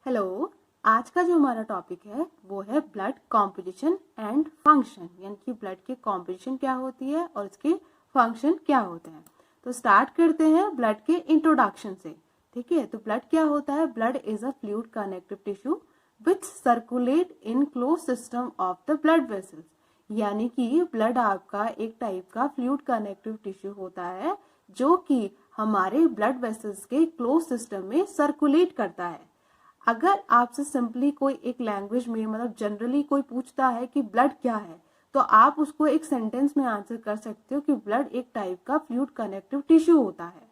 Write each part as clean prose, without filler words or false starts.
Hello. आज का जो हमारा टॉपिक है वो है ब्लड कॉम्पोजिशन एंड फंक्शन, यानी कि ब्लड के कॉम्पोजिशन क्या होती है और इसके फंक्शन क्या होते हैं। तो स्टार्ट करते हैं ब्लड के इंट्रोडक्शन से। ठीक है, तो ब्लड क्या होता है? Blood is a fluid connective tissue which circulate in close system of the blood vessels. यानी कि ब्लड आपका एक टाइप का फ्लूइड कनेक्टिव टिश्यू होता है जो कि हमारे ब्लड वेसल्स के क्लोज सिस्टम में सर्कुलेट करता है। अगर आपसे सिंपली कोई एक लैंग्वेज में मतलब जनरली कोई पूछता है कि ब्लड क्या है, तो आप उसको एक सेंटेंस में आंसर कर सकते हो कि ब्लड एक टाइप का फ्लूइड कनेक्टिव टिश्यू होता है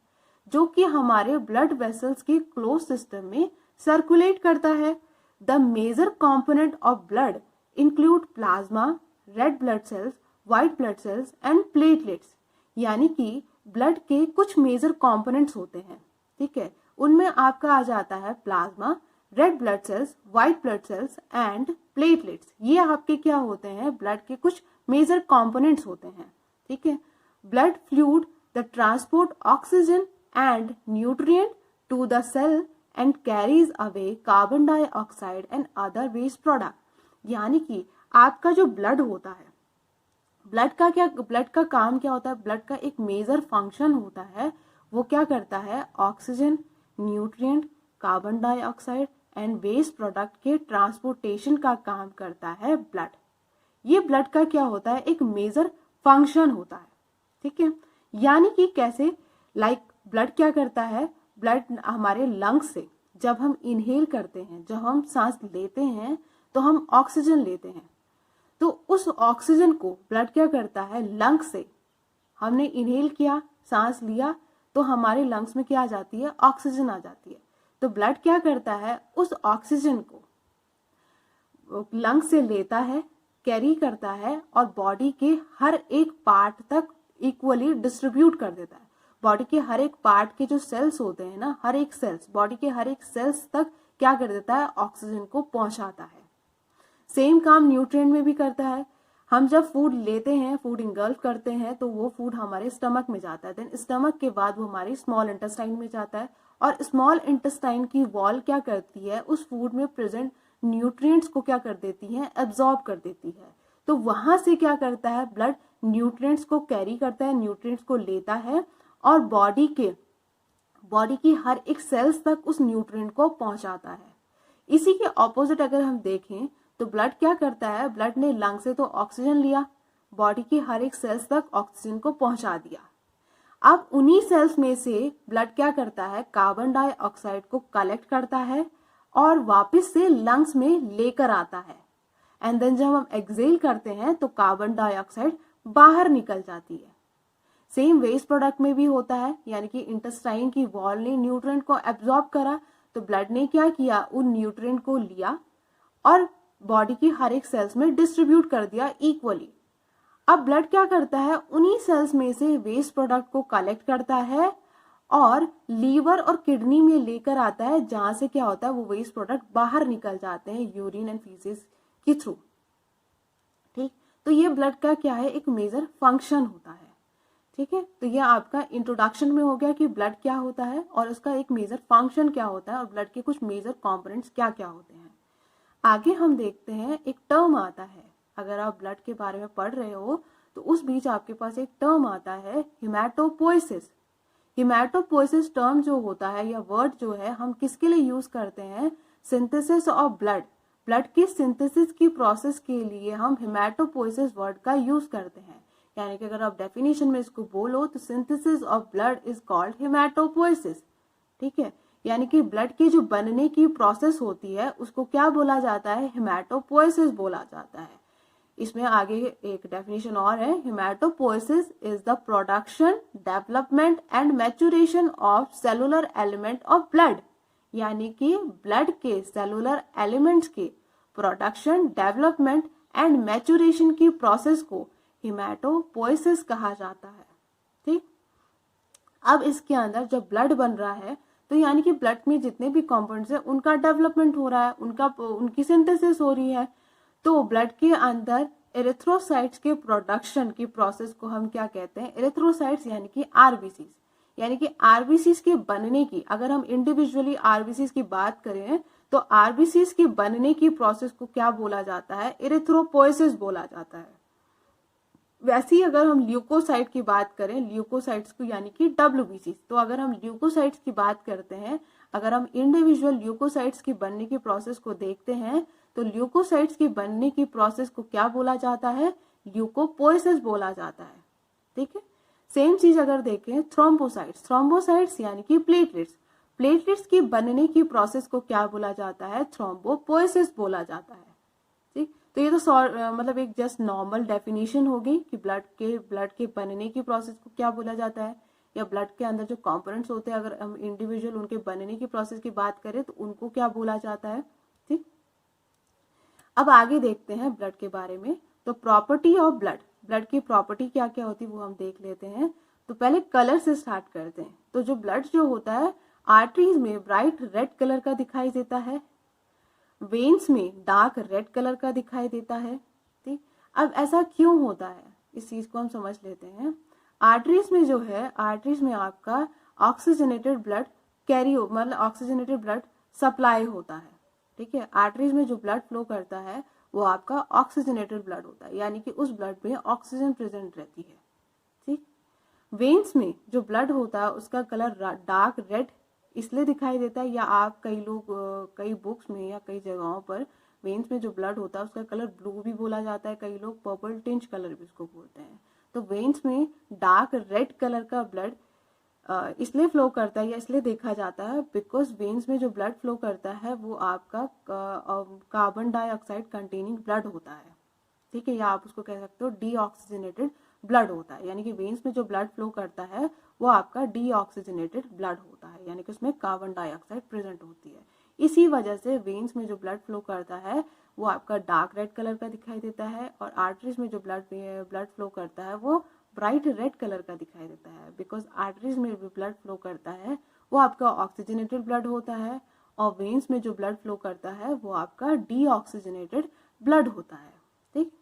जो कि हमारे ब्लड वेसल्स के क्लोज सिस्टम में सर्कुलेट करता है। The major component of blood include plasma, red blood cells, white blood cells and platelets. यानी कि ब्लड के कुछ मेजर कंपोनेंट्स होते हैं। ठीक है, उनमें आपका आ जाता है plasma, red blood cells, white blood cells and platelets. ये आपके क्या होते हैं? ब्लड के कुछ मेजर कंपोनेंट्स होते हैं। ठीक है, blood fluid the transport oxygen and nutrient to the cell and carries away carbon dioxide and other waste product. यानी कि आपका जो ब्लड होता है, ब्लड का काम क्या होता है? ब्लड का एक मेजर फंक्शन होता है, वो क्या करता है? Oxygen, nutrient, carbon dioxide and waste product के ट्रांसपोर्टेशन का काम करता है ब्लड। ये ब्लड का क्या होता है? एक मेजर फंक्शन होता है। ठीक है, यानी कि कैसे? ब्लड क्या करता है? ब्लड हमारे लंग्स से जब हम इनहेल करते हैं, जब हम सांस लेते हैं तो हम ऑक्सीजन लेते हैं, तो उस ऑक्सीजन को ब्लड क्या करता है? लंग्स से हमने इनहेल किया, सांस लिया, तो हमारे लंग्स में क्या आ जाती है? ऑक्सीजन आ जाती है। तो ब्लड क्या करता है? उस ऑक्सीजन को लंग्स से लेता है, कैरी करता है और बॉडी के हर एक पार्ट तक इक्वली डिस्ट्रीब्यूट कर देता है। बॉडी के हर एक पार्ट के जो सेल्स होते हैं ना, हर एक सेल्स, बॉडी के हर एक सेल्स तक क्या कर देता है? ऑक्सीजन को पहुंचाता है। सेम काम न्यूट्रिएंट में भी करता है। हम जब फूड लेते हैं, फूड इंगल्फ करते हैं, तो वो फूड हमारे स्टमक में जाता है। देन स्टमक के बाद वो हमारी स्मॉल इंटेस्टाइन में जाता है और स्मॉल इंटेस्टाइन की वॉल क्या करती है? उस फूड में प्रेजेंट न्यूट्रिएंट्स को क्या कर देती है? एब्जॉर्ब कर देती है। तो वहां से क्या करता है? ब्लड न्यूट्रिएंट्स को कैरी करता है, न्यूट्रिएंट्स को लेता है और बॉडी की हर एक सेल्स तक उस न्यूट्रिएंट को पहुंचाता है। इसी के ऑपोजिट अगर हम देखें तो ब्लड क्या करता है? ब्लड ने लंग से तो ऑक्सीजन लिया, बॉडी की हर एक सेल्स तक ऑक्सीजन को पहुंचा दिया। अब उन्हीं सेल्स में से ब्लड क्या करता है? कार्बन डाइऑक्साइड को कलेक्ट करता है और वापस से लंग्स में लेकर आता है। एंड देन जब हम एक्सहेल करते हैं तो कार्बन डाइऑक्साइड बाहर निकल जाती है। सेम वेस्ट प्रोडक्ट में भी होता है, यानी कि इंटेस्टाइन की वॉल ने न्यूट्रिएंट को एब्जॉर्ब करा, तो ब्लड ने क्या किया? उन न्यूट्रिएंट को लिया और बॉडी की हर एक सेल्स में डिस्ट्रीब्यूट कर दिया इक्वली। अब ब्लड क्या करता है? उन्हीं सेल्स में से वेस्ट प्रोडक्ट को कलेक्ट करता है और लीवर और किडनी में लेकर आता है, जहां से क्या होता है? वो वेस्ट प्रोडक्ट बाहर निकल जाते हैं यूरिन एंड फीसेस के थ्रू। ठीक, तो ये ब्लड का क्या है? एक मेजर फंक्शन होता है। ठीक है, तो ये आपका इंट्रोडक्शन में हो गया कि ब्लड क्या होता है और उसका एक मेजर फंक्शन क्या होता है और ब्लड के कुछ मेजर कंपोनेंट्स क्या क्या होते हैं। आगे हम देखते हैं, एक टर्म आता है, अगर आप ब्लड के बारे में पढ़ रहे हो तो उस बीच आपके पास एक टर्म आता है, हिमेटोपोइसिस। हिमेटोपोइसिस टर्म जो होता है या वर्ड जो है, हम किसके लिए यूज करते हैं? सिंथेसिस ऑफ ब्लड की सिंथेसिस की प्रोसेस के लिए हम हिमेटोपोइसिस वर्ड का यूज करते हैं। यानी कि अगर आप डेफिनेशन में इसको बोलो तो synthesis of blood is called haematopoiesis. ठीक है, यानी कि ब्लड की जो बनने की प्रोसेस होती है उसको क्या बोला जाता है? हिमेटोपोइसिस बोला जाता है। इसमें आगे एक डेफिनेशन और है, haematopoiesis is the production, development and maturation of cellular element of blood. यानी कि ब्लड के सेलुलर एलिमेंट्स के प्रोडक्शन, डेवलपमेंट एंड मैच्योरेशन की प्रोसेस को हिमेटोपोइसिस कहा जाता है। ठीक, अब इसके अंदर जब ब्लड बन रहा है तो यानी कि ब्लड में जितने भी कंपाउंड्स हैं उनका डेवलपमेंट हो रहा है, उनकी सिंथेसिस हो रही है। तो ब्लड के अंदर एरिथ्रोसाइट्स के प्रोडक्शन की प्रोसेस को हम क्या कहते हैं? एरिथ्रोसाइट्स यानी कि आरबीसी। यानी कि आरबीसीज के बनने की, अगर हम इंडिविजुअली आरबीसीज की बात करें तो आरबीसीज के बनने की प्रोसेस को क्या बोला जाता है, इरिथ्रोपोएसिस बोला जाता है। वैसे ही अगर हम ल्यूकोसाइट की बात करें, ल्यूकोसाइट्स को यानी कि डब्ल्यूबीसी, तो अगर हम ल्यूकोसाइट्स की बात करते हैं, अगर हम इंडिविजुअल ल्यूकोसाइट्स की बनने की प्रोसेस को देखते हैं तो ल्यूकोसाइट्स की बनने की प्रोसेस को क्या बोला जाता है, ल्यूकोपोएसिस बोला जाता है। ठीक है, सेम चीज अगर देखें थ्रोम्बोसाइट्स, थ्रोम्बोसाइट्स यानी कि प्लेटलेट्स, प्लेटलेट्स की बनने की प्रोसेस को क्या बोला जाता है, थ्रोम्बोपोएसिस बोला जाता है। ठीक, तो ये तो मतलब एक जस्ट नॉर्मल डेफिनेशन होगी कि ब्लड के बनने की प्रोसेस को क्या बोला जाता है, या ब्लड के अंदर जो कंपोनेंट्स होते हैं अगर हम इंडिविजुअल उनके बनने की प्रोसेस की बात करें तो उनको क्या बोला जाता है। ठीक, अब आगे देखते हैं ब्लड के बारे में। तो प्रॉपर्टी ऑफ ब्लड, ब्लड की प्रॉपर्टी क्या क्या होती है वो हम देख लेते हैं। तो पहले कलर से स्टार्ट करते हैं। तो जो ब्लड जो होता है आर्टरीज में ब्राइट रेड कलर का दिखाई देता है, वेन्स में डार्क रेड कलर का दिखाई देता है। ठीक, अब ऐसा क्यों होता है इस चीज को हम समझ लेते हैं। आर्टरीज में जो है, आर्टरीज में आपका ऑक्सीजनेटेड ब्लड कैरी, मतलब ऑक्सीजनेटेड ब्लड सप्लाई होता है। ठीक है, आर्टरीज में जो ब्लड फ्लो करता है वो आपका ऑक्सीजनेटेड ब्लड होता है, यानी कि उस ब्लड में ऑक्सीजन प्रेजेंट रहती है। ठीक, वेन्स में जो ब्लड होता है उसका कलर डार्क रेड इसलिए दिखाई देता है, या आप कई लोग कई बुक्स में या कई जगहों पर वेन्स में जो ब्लड होता है उसका कलर ब्लू भी बोला जाता है, कई लोग पर्पल टिंच कलर भी उसको बोलते हैं। तो वेन्स में डार्क रेड कलर का ब्लड इसलिए फ्लो करता है या इसलिए देखा जाता है बिकॉज वेन्स में जो ब्लड फ्लो करता है वो आपका कार्बन डाइऑक्साइड कंटेनिंग ब्लड होता है। ठीक है, या आप उसको कह सकते हो डीऑक्सीजनेटेड ब्लड होता है, यानी कि वेन्स में जो ब्लड फ्लो करता है वो आपका डीऑक्सीजनेटेड ब्लड होता है, यानी कि उसमें कार्बन डाइऑक्साइड प्रेजेंट होती है। इसी वजह से वेन्स में जो ब्लड फ्लो करता है वो आपका डार्क रेड कलर का दिखाई देता है, और आर्टरीज में जो ब्लड फ्लो करता है वो ब्राइट रेड कलर का दिखाई देता है, बिकॉज आर्टरीज में भी ब्लड फ्लो करता है वो आपका ऑक्सीजनेटेड ब्लड होता है, और वेन्स में जो ब्लड फ्लो करता है वो आपका डीऑक्सीजनेटेड ब्लड होता है। ठीक,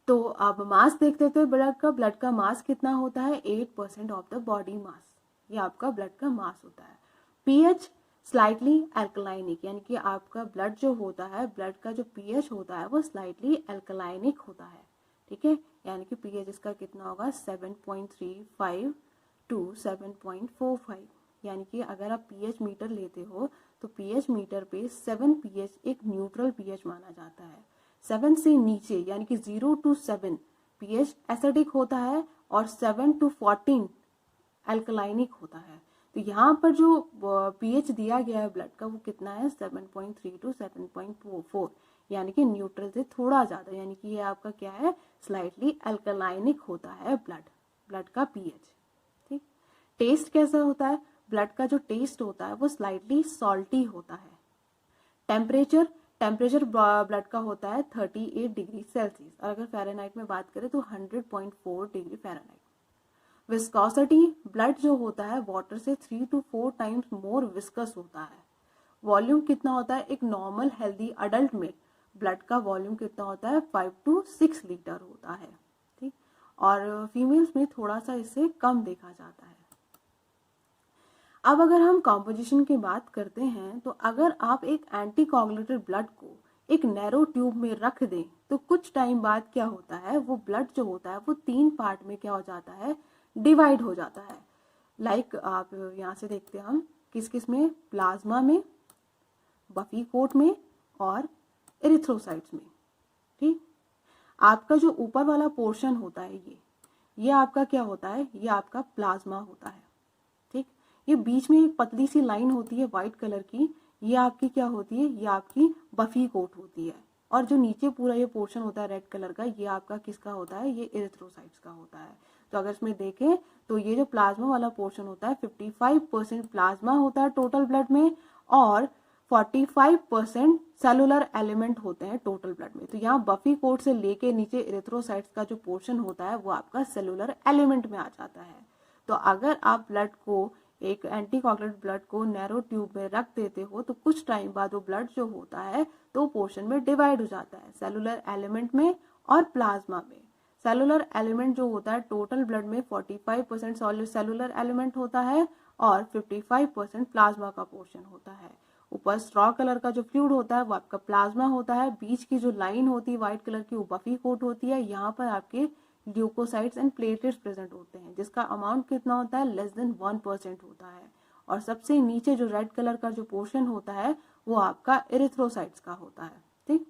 तो अब मास देख लेते हैं ब्लड का मास कितना होता है, 8% ऑफ द बॉडी मास, ये आपका ब्लड का मास होता है। पीएच स्लाइटली एल्कलाइनिक, यानी कि आपका ब्लड जो होता है, ब्लड का जो पीएच होता है वो स्लाइटली एल्कलाइनिक होता है। ठीक है, यानी कि पीएच इसका कितना होगा 7.35 टू 7.45, यानी कि अगर आप पीएच मीटर लेते हो तो पीएच मीटर पे 7 पीएच एक न्यूट्रल पीएच माना जाता है। 7 से नीचे यानी कि 0 to 7 पीएच एसिडिक होता है, और 7 to 14 एल्कलाइनिक होता है। तो यहाँ पर जो पीएच दिया गया है ब्लड का वो कितना है 7.3 to 7.4, यानी कि न्यूट्रल से थोड़ा ज्यादा, यानी कि ये आपका क्या है स्लाइटली एल्कलाइनिक होता है ब्लड का पीएच। ठीक, टेस्ट कैसा होता है, ब्लड का जो टेस्ट होता है वो स्लाइटली सॉल्टी होता है। टेम्परेचर ब्लड का होता है 38 डिग्री सेल्सियस, और अगर फ़ारेनहाइट में बात करें तो 100.4 डिग्री फ़ारेनहाइट। विस्कोसिटी, ब्लड जो होता है वाटर से 3 to 4 टाइम्स मोर विस्कस होता है। वॉल्यूम कितना होता है, एक नॉर्मल हेल्दी अडल्ट में ब्लड का वॉल्यूम कितना होता है 5 to 6 लीटर होता है। ठीक, और फीमेल्स में थोड़ा सा इससे कम देखा जाता है। अब अगर हम कॉम्पोजिशन की बात करते हैं तो अगर आप एक एंटीकोगुलेटेड ब्लड को एक नैरो ट्यूब में रख दें तो कुछ टाइम बाद क्या होता है, वो ब्लड जो होता है वो 3 पार्ट में क्या हो जाता है, डिवाइड हो जाता है। लाइक आप यहाँ से देखते हैं हम किस किस में, प्लाज्मा में, बफी कोट में और एरिथ्रोसाइट्स में। ठीक, आपका जो ऊपर वाला पोर्शन होता है ये आपका क्या होता है, ये आपका प्लाज्मा होता है। ठीक, ये बीच में एक पतली सी लाइन होती है व्हाइट कलर की, ये आपकी क्या होती है, ये आपकी बफी कोट होती है, और जो नीचे पूरा ये पोर्शन होता है रेड कलर का ये आपका किसका होता है, ये एरिथ्रोसाइट्स का होता है। तो अगर इसमें देखें तो ये जो प्लाज्मा वाला पोर्शन होता है 55% प्लाज्मा होता है टोटल ब्लड में, और 45% सेलुलर एलिमेंट होते हैं टोटल ब्लड में। तो यहाँ बफी कोट से लेके नीचे एरिथ्रोसाइट्स का जो पोर्शन होता है वो आपका सेलुलर एलिमेंट में आ जाता है। तो अगर आप ब्लड को, एक एंटीकोगुलेटेड ब्लड को नैरो ट्यूब में रख देते हो तो कुछ टाइम बाद वो ब्लड जो होता है तो पोर्शन में डिवाइड हो जाता है, सेलुलर एलिमेंट में और प्लाज्मा में। सेलुलर एलिमेंट जो होता है टोटल ब्लड में 45% सेलुलर एलिमेंट होता है और 55% प्लाज्मा का पोर्शन होता है। ऊपर स्ट्रॉ कलर का जो फ्लूइड होता है वो आपका प्लाज्मा होता है, बीच की जो लाइन होती है व्हाइट कलर की वो बफी कोट होती है, यहाँ पर आपके ल्यूकोसाइट्स एंड प्लेटलेट्स प्रेजेंट होते हैं जिसका अमाउंट कितना होता है लेस देन 1% होता है। और सबसे नीचे जो रेड कलर का जो पोर्शन होता है वो आपका एरिथ्रोसाइट्स का होता है। ठीक,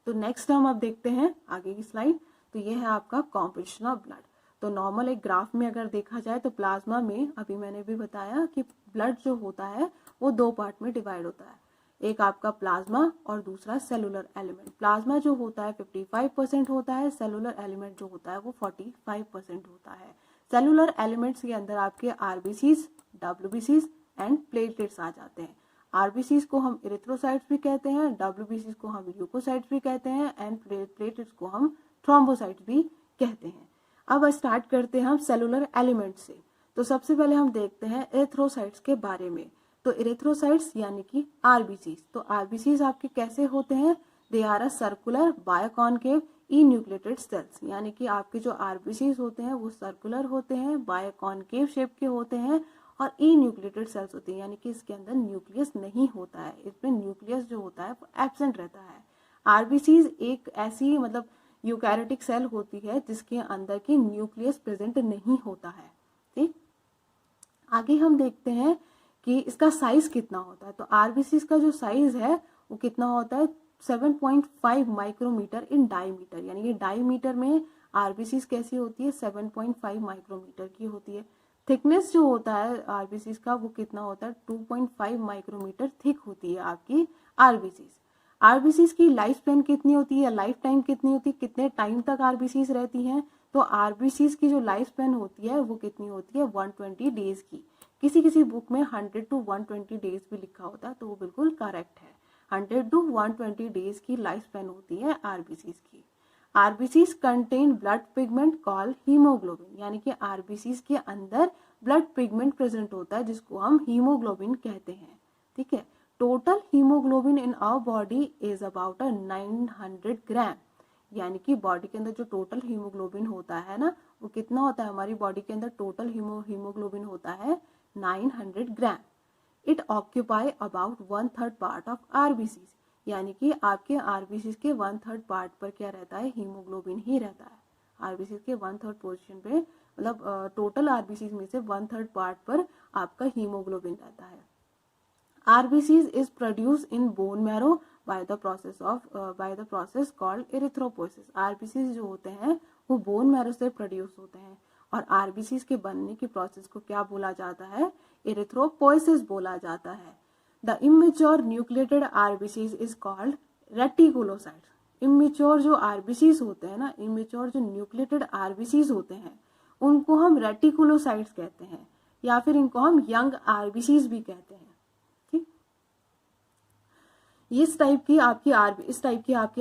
तो नेक्स्ट हम अब देखते हैं आगे की स्लाइड। तो ये है आपका कॉम्पोजिशन ऑफ ब्लड। तो नॉर्मल एक ग्राफ में अगर देखा जाए तो प्लाज्मा में अभी मैंने भी बताया कि ब्लड जो होता है वो दो पार्ट में डिवाइड होता है, एक आपका प्लाज्मा और दूसरा सेलुलर एलिमेंट। प्लाज्मा जो होता है 55% होता है, सेलुलर एलिमेंट जो होता है वो 45% होता है। सेलुलर एलिमेंट्स के अंदर आपके आरबीसीज, डब्ल्यूबीसीज एंड प्लेटलेट्स आ जाते हैं। आरबीसीज को हम इरिथ्रोसाइट्स भी कहते हैं, डब्ल्यूबीसीज को हम ल्यूकोसाइट्स भी कहते हैं एंड प्लेटलेट्स को हम थ्रोम्बोसाइट्स भी कहते हैं। अब स्टार्ट करते हैं हम सेलुलर एलिमेंट से। तो सबसे पहले हम देखते हैं एरिथ्रोसाइट्स के बारे में। तो इरिथ्रोसाइट्स यानी कि आरबीसीज। तो आरबीसीज आपके कैसे होते हैं? They are a circular biconcave enucleated cells, यानी कि आपके जो आरबीसीज होते हैं वो सर्कुलर होते हैं, बायोकॉनकेव शेप के होते हैं और इन्यूक्लिएटेड सेल्स होती है, यानी कि इसके अंदर न्यूक्लियस नहीं होता है, इसमें न्यूक्लियस जो होता है वो एब्सेंट रहता है। आरबीसीज एक ऐसी मतलब यूकैरियोटिक सेल होती है जिसके अंदर की न्यूक्लियस प्रेजेंट नहीं होता है। ठीक, आगे हम देखते हैं कि इसका साइज कितना होता है। तो आरबीसीज का जो साइज है वो कितना होता है 7.5 माइक्रोमीटर इन डायमीटर, यानी कि डायमीटर में आरबीसीज कैसी होती है 7.5 माइक्रोमीटर की होती है। थिकनेस जो होता है आरबीसीज का वो कितना होता है 2.5 माइक्रोमीटर थिक होती है आपकी आरबीसीज। आरबीसीज की लाइफ स्पैन कितनी होती है, लाइफ टाइम कितनी होती है, कितने टाइम तक आरबीसीज रहती हैं? तो आरबीसीज की जो लाइफ स्पैन होती है वो कितनी होती है 120 डेज की। किसी किसी बुक में 100 to 120 डेज भी लिखा होता है तो वो बिल्कुल करेक्ट है। 100 to 120 डेज की लाइफ स्पैन होती है आरबीसीज की। RBCs contain blood pigment called haemoglobin, यानी कि आरबीसीज के अंदर ब्लड पिगमेंट प्रेजेंट होता है जिसको हम हीमोग्लोबिन कहते हैं। ठीक है, total haemoglobin in our body is about 900 gram, यानी कि बॉडी के अंदर जो टोटल हीमोग्लोबिन होता है ना वो कितना होता है, हमारी बॉडी के अंदर टोटल हीमोग्लोबिन होता है 900 gram. It occupy about 1/3 part of RBCs, यानी कि आपके आरबीसीज के 1/3 पार्ट पर क्या रहता है, हीमोग्लोबिन ही रहता है। आरबीसीज के 1/3 पोजीशन पे मतलब टोटल आरबीसीज में से 1/3 पार्ट पर आपका हीमोग्लोबिन रहता है। RBCs is produced in bone marrow by the process called erythropoiesis. RBCs जो होते हैं वो बोन मैरो से प्रोड्यूस होते हैं और RBCs के बनने की प्रोसेस को क्या बोला जाता है, erythropoiesis बोला जाता है। The immature nucleated RBCs is called reticulocytes. Immature जो RBCs होते हैं ना, इमेच्योर जो न्यूक्लिएटेड RBCs होते हैं उनको हम रेटिकुलोसाइट्स कहते हैं या फिर इनको हम यंग RBCs भी कहते हैं। इस टाइप की आपकी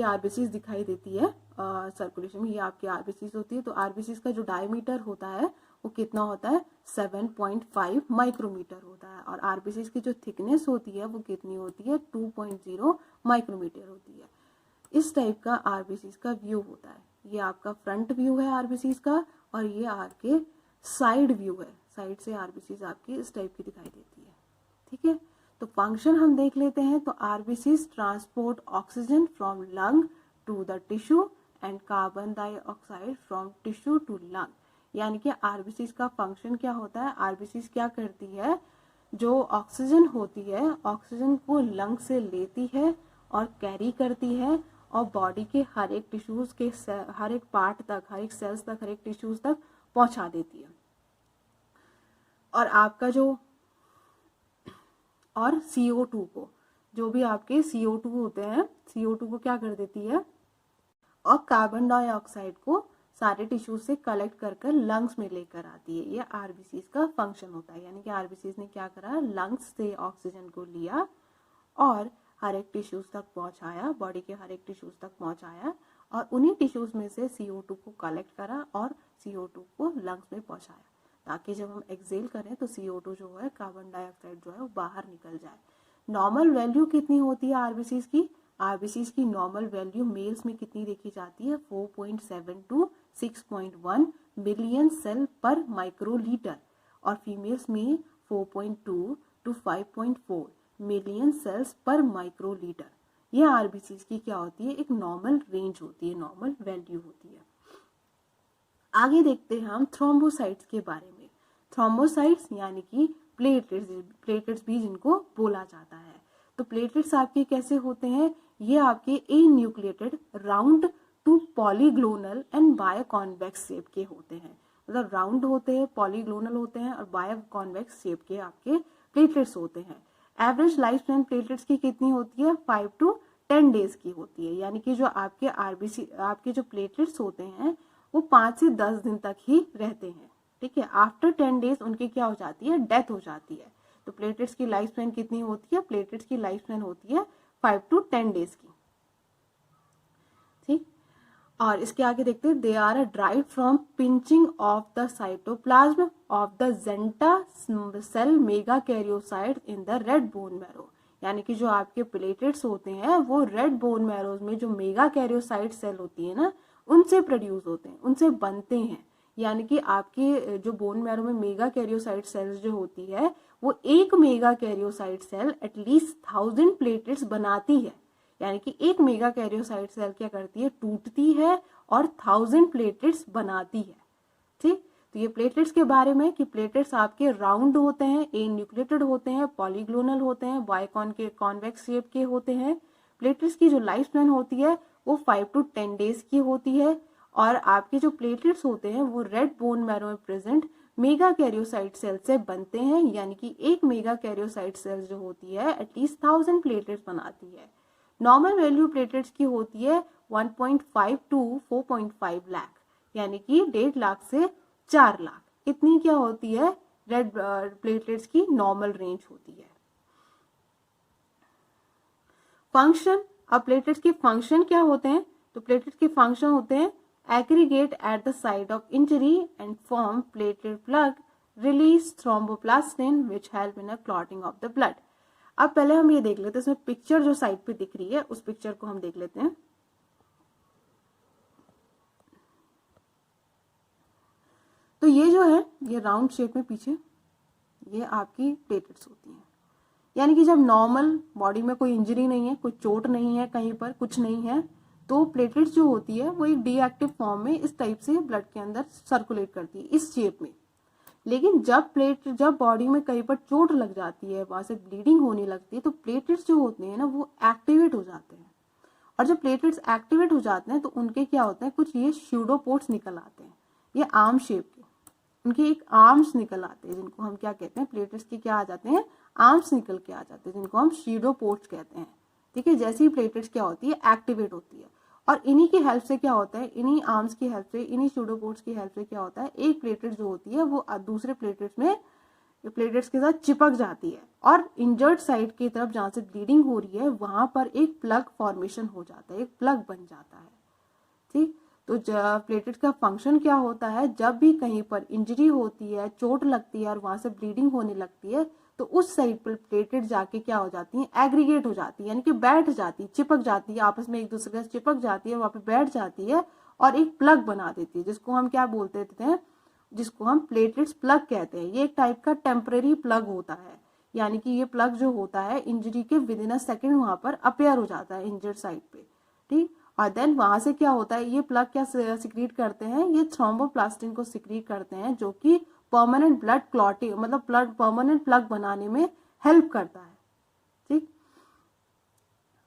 आरबीसीज दिखाई देती है सर्कुलेशन में, ये आपकी आरबीसीज होती है। तो आरबीसीज का जो डायमीटर होता है वो कितना होता है 7.5 माइक्रोमीटर होता है और आरबीसीज की जो थिकनेस होती है वो कितनी होती है 2.0 माइक्रोमीटर होती है। इस टाइप का आरबीसीज का व्यू होता है। ये आपका फ्रंट व्यू है आरबीसीज का और ये आपके साइड व्यू है, साइड से आरबीसीज आपकी इस टाइप की दिखाई देती है। ठीक है, तो फंक्शन हम देख लेते हैं। तो RBCs transport oxygen from lung to the tissue and carbon dioxide from tissue to lung, यानी कि आरबीसीज का फंक्शन क्या होता है, आरबीसीज क्या करती है, जो ऑक्सीजन होती है ऑक्सीजन को लंग से लेती है और कैरी करती है और बॉडी के हर एक टिश्यूज के हर एक पार्ट तक, हर एक सेल्स तक, हर एक टिश्यूज तक पहुंचा देती है। और आपका जो और CO2 को, जो भी आपके CO2 होते हैं CO2 को क्या कर देती है और कार्बन डाइऑक्साइड को सारे टिश्यूज से कलेक्ट कर कर लंग्स में लेकर आती है। ये आरबीसीज का फंक्शन होता है, यानी कि आरबीसीज ने क्या करा, लंग्स से ऑक्सीजन को लिया और हर एक टिश्यूज तक पहुंचाया, बॉडी के हर एक टिश्यूज तक पहुंचाया और उन्हीं टिश्यूज में से CO2 को कलेक्ट करा और CO2 को लंग्स में पहुंचाया ताकि जब हम एक्सेल करें तो CO2 जो है, कार्बन डाइऑक्साइड जो है वो बाहर निकल जाए। नॉर्मल वैल्यू कितनी होती है आरबीसीज की, आरबीसीज की नॉर्मल वैल्यू मेल्स में कितनी देखी जाती है 4.7 टू 6.1 मिलियन सेल पर माइक्रोलीटर और फीमेल्स में 4.2 टू 5.4 मिलियन सेल्स पर माइक्रोलीटर। यह आरबीसीज की क्या होती है, एक नॉर्मल रेंज होती है, नॉर्मल वैल्यू होती है। आगे देखते हैं हम थ्रोम्बोसाइट्स के बारे में। थ्रोम्बोसाइट्स यानी कि प्लेटलेट्स भी जिनको बोला जाता है। तो प्लेटलेट्स आपके कैसे होते हैं, ये आपके एन्यूक्लिएटेड राउंड टू पॉलीग्लोनल एंड बायोकॉन्वेक्स शेप के होते हैं। मतलब राउंड होते हैं, पॉलीग्लोनल होते हैं और बायोकॉन्वेक्स शेप के आपके प्लेटलेट्स होते हैं। एवरेज लाइफ स्पैन प्लेटलेट्स की कितनी होती है 5 to 10 डेज की होती है। यानी कि जो आपके आरबीसी आपके जो प्लेटलेट्स होते हैं वो 5 से 10 दिन तक ही रहते हैं। ठीक है, आफ्टर 10 डेज उनकी क्या हो जाती है, डेथ हो जाती है। तो प्लेटलेट्स की लाइफ स्पैन कितनी होती है, प्लेटलेट्स की लाइफ स्पैन होती है 5 to 10 डेज की। ठीक, और इसके आगे देखते हैं they are drive from pinching off the cytoplasm of the giant cell megakaryocyte in the red bone marrow. यानी कि जो आपके प्लेटलेट्स होते हैं वो रेड बोन मैरोज में जो मेगा कैरियोसाइट सेल होती है ना, उनसे प्रोड्यूस होते हैं, उनसे बनते हैं। यानी कि आपके जो बोन मैरो में मेगा कैरियोसाइट सेल्स जो होती है वो एक megakaryocyte cell at least 1000 platelets बनाती है। यानी कि एक मेगा कैरियोसाइट सेल क्या करती है, टूटती है और 1000 प्लेटलेट्स बनाती है। ठीक, तो ये प्लेटलेट्स के बारे में कि प्लेटलेट्स आपके राउंड होते हैं, एन्यूक्लिएटेड होते हैं, पॉलीग्लोनल होते हैं, बायोकॉन्वेक्स शेप के होते हैं। प्लेटलेट्स की जो लाइफ स्पैन होती है वो 5 to 10 डेज की होती है और आपके जो प्लेटलेट्स होते हैं वो रेड बोन मैरो में प्रेजेंट मेगा कैरियोसाइट सेल से बनते हैं। यानी कि एक मेगा कैरियोसाइट सेल जो होती है एटलीस्ट 1000 प्लेटलेट्स बनाती है। नॉर्मल वैल्यू प्लेटलेट्स की होती है 1.5 टू 4.5 लाख, यानी कि 1.5 लाख से 4 लाख इतनी क्या होती है रेड प्लेटलेट्स की नॉर्मल रेंज होती है। फंक्शन, अब प्लेटलेट्स के फंक्शन क्या होते हैं, तो प्लेटलेट्स के फंक्शन होते हैं aggregate at the site of injury and form platelet plug, release thromboplastin which help in a clotting of the blood. अब पहले हम ये देख लेते हैं, इसमें पिक्चर जो साइड पे दिख रही है उस पिक्चर को हम देख लेते हैं। तो ये जो है ये राउंड शेप में पीछे ये आपकी प्लेटलेट्स होती हैं। यानी कि जब नॉर्मल बॉडी में कोई इंजरी नहीं है, कोई चोट नहीं है, कहीं पर कुछ नहीं है, तो प्लेटलेट्स जो होती है वो एक डीएक्टिव फॉर्म में इस टाइप से ब्लड के अंदर सर्कुलेट करती है इस शेप में। लेकिन जब बॉडी में कहीं पर चोट लग जाती है, वहां से ब्लीडिंग होने लगती है, तो प्लेटलेट्स जो होते हैं ना वो एक्टिवेट हो जाते हैं। और जब प्लेटलेट्स एक्टिवेट हो जाते हैं तो उनके क्या होते हैं, कुछ ये स्यूडोपोड्स निकल आते हैं, ये आर्म शेप के, उनके एक आर्म्स निकल आते हैं जिनको हम क्या कहते हैं, प्लेटलेट्स के क्या आ जाते हैं, आर्म्स निकल के आ जाते हैं जिनको हम स्यूडोपोड्स कहते हैं। ठीक है, जैसे ही प्लेटलेट्स क्या होती है एक्टिवेट होती है और इन्हीं की हेल्प से क्या होता है, इन्हीं आर्म्स की हेल्प से, इन्हीं स्यूडोपोड्स की हेल्प से क्या होता है, एक प्लेटलेट जो होती है वो दूसरे प्लेटलेट्स में प्लेटलेट्स के साथ चिपक जाती है और इंजर्ड साइड की तरफ जहां से ब्लीडिंग हो रही है वहां पर एक प्लग फॉर्मेशन हो जाता है, एक प्लग बन जाता है। ठीक, तो प्लेटलेट का फंक्शन क्या होता है, जब भी कहीं पर इंजरी होती है, चोट लगती है और वहां से ब्लीडिंग होने लगती है तो उस साइड पर प्लेटलेट जाके क्या हो जाती है, एग्रीगेट हो जाती है, यानी कि बैठ जाती है, चिपक जाती है, आपस में एक दूसरे के साथ चिपक जाती है, वहां पे बैठ जाती है और एक प्लग बना देती है, जिसको हम क्या बोलते थे, जिसको हम प्लेटलेट्स प्लग कहते हैं। ये एक टाइप का टेम्परेरी प्लग होता है, यानी कि ये प्लग जो होता है इंजरी के विद इन अ सेकेंड वहां पर अपेयर हो जाता है इंजर्ड साइड पे। ठीक, और देन वहां से क्या होता है, ये प्लग क्या सिक्रीट करते हैं, ये थ्रोम्बोप्लास्टिन को सिक्रीट करते हैं जो कि परमानेंट ब्लड क्लॉटिंग मतलब ब्लड परमानेंट प्लग बनाने में हेल्प करता है। ठीक,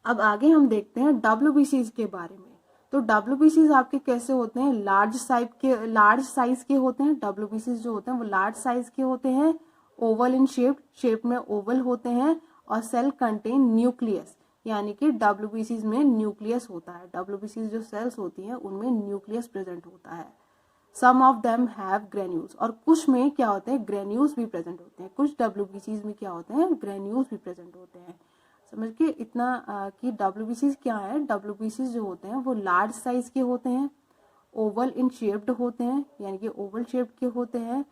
अब आगे हम देखते हैं डब्ल्यूबीसीज के बारे में। तो डब्ल्यूबीसीज आपके कैसे होते हैं, लार्ज साइज के होते हैं। डब्ल्यूबीसीज जो होते हैं वो लार्ज साइज के होते हैं, ओवल इन शेप में ओवल होते हैं और सेल कंटेन न्यूक्लियस, यानी कि डब्ल्यूबीसीज में न्यूक्लियस होता है। डब्ल्यूबीसीज जो सेल्स होती हैं उनमें न्यूक्लियस प्रेजेंट होता है। सम ऑफ देम हैव ग्रेन्यूल्स, और कुछ में क्या होते हैं, ग्रेन्यूल्स भी प्रेजेंट होते हैं। कुछ डब्ल्यूबीसीज में क्या होते हैं, ग्रेन्यूल्स भी प्रेजेंट होते हैं। समझ के इतना कि डब्ल्यूबीसीज क्या है, डब्ल्यूबीसीज जो होते हैं वो लार्ज साइज के होते हैं, ओवल इन शेप्ड होते हैं, यानी कि ओवल शेप के होते हैं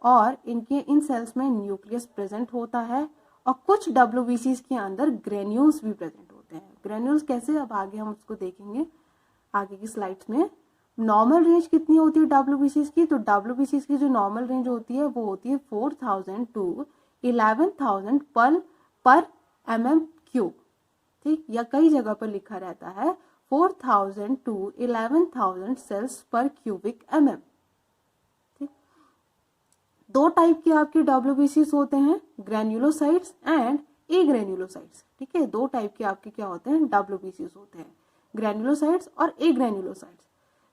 और इनके इन सेल्स में न्यूक्लियस प्रेजेंट होता है और कुछ डब्ल्यूबीसीज के अंदर ग्रेन्यूल्स भी प्रेजेंट होते हैं। होते हैं। ग्रेन्यूल्स कैसे, अब आगे हम उसको देखेंगे आगे की स्लाइड्स में। नॉर्मल रेंज कितनी होती है डब्ल्यूबीसीज की, तो डब्ल्यूबीसीज की जो नॉर्मल रेंज होती है वो होती है 4000 टू 11,000 पर mm3, ठीक, या कई जगह पर लिखा रहता है 4000 टू 11,000 सेल्स पर क्यूबिक mm। ठीक, दो टाइप के आपके डब्ल्यूबीसीज होते हैं, ग्रेन्युलोसाइट्स एंड एग्रेन्युलोसाइट्स। ठीक है, दो टाइप के आपके क्या होते हैं डब्ल्यूबीसीज होते हैं, ग्रेन्युलोसाइट्स और एग्रेन्युलोसाइट्स।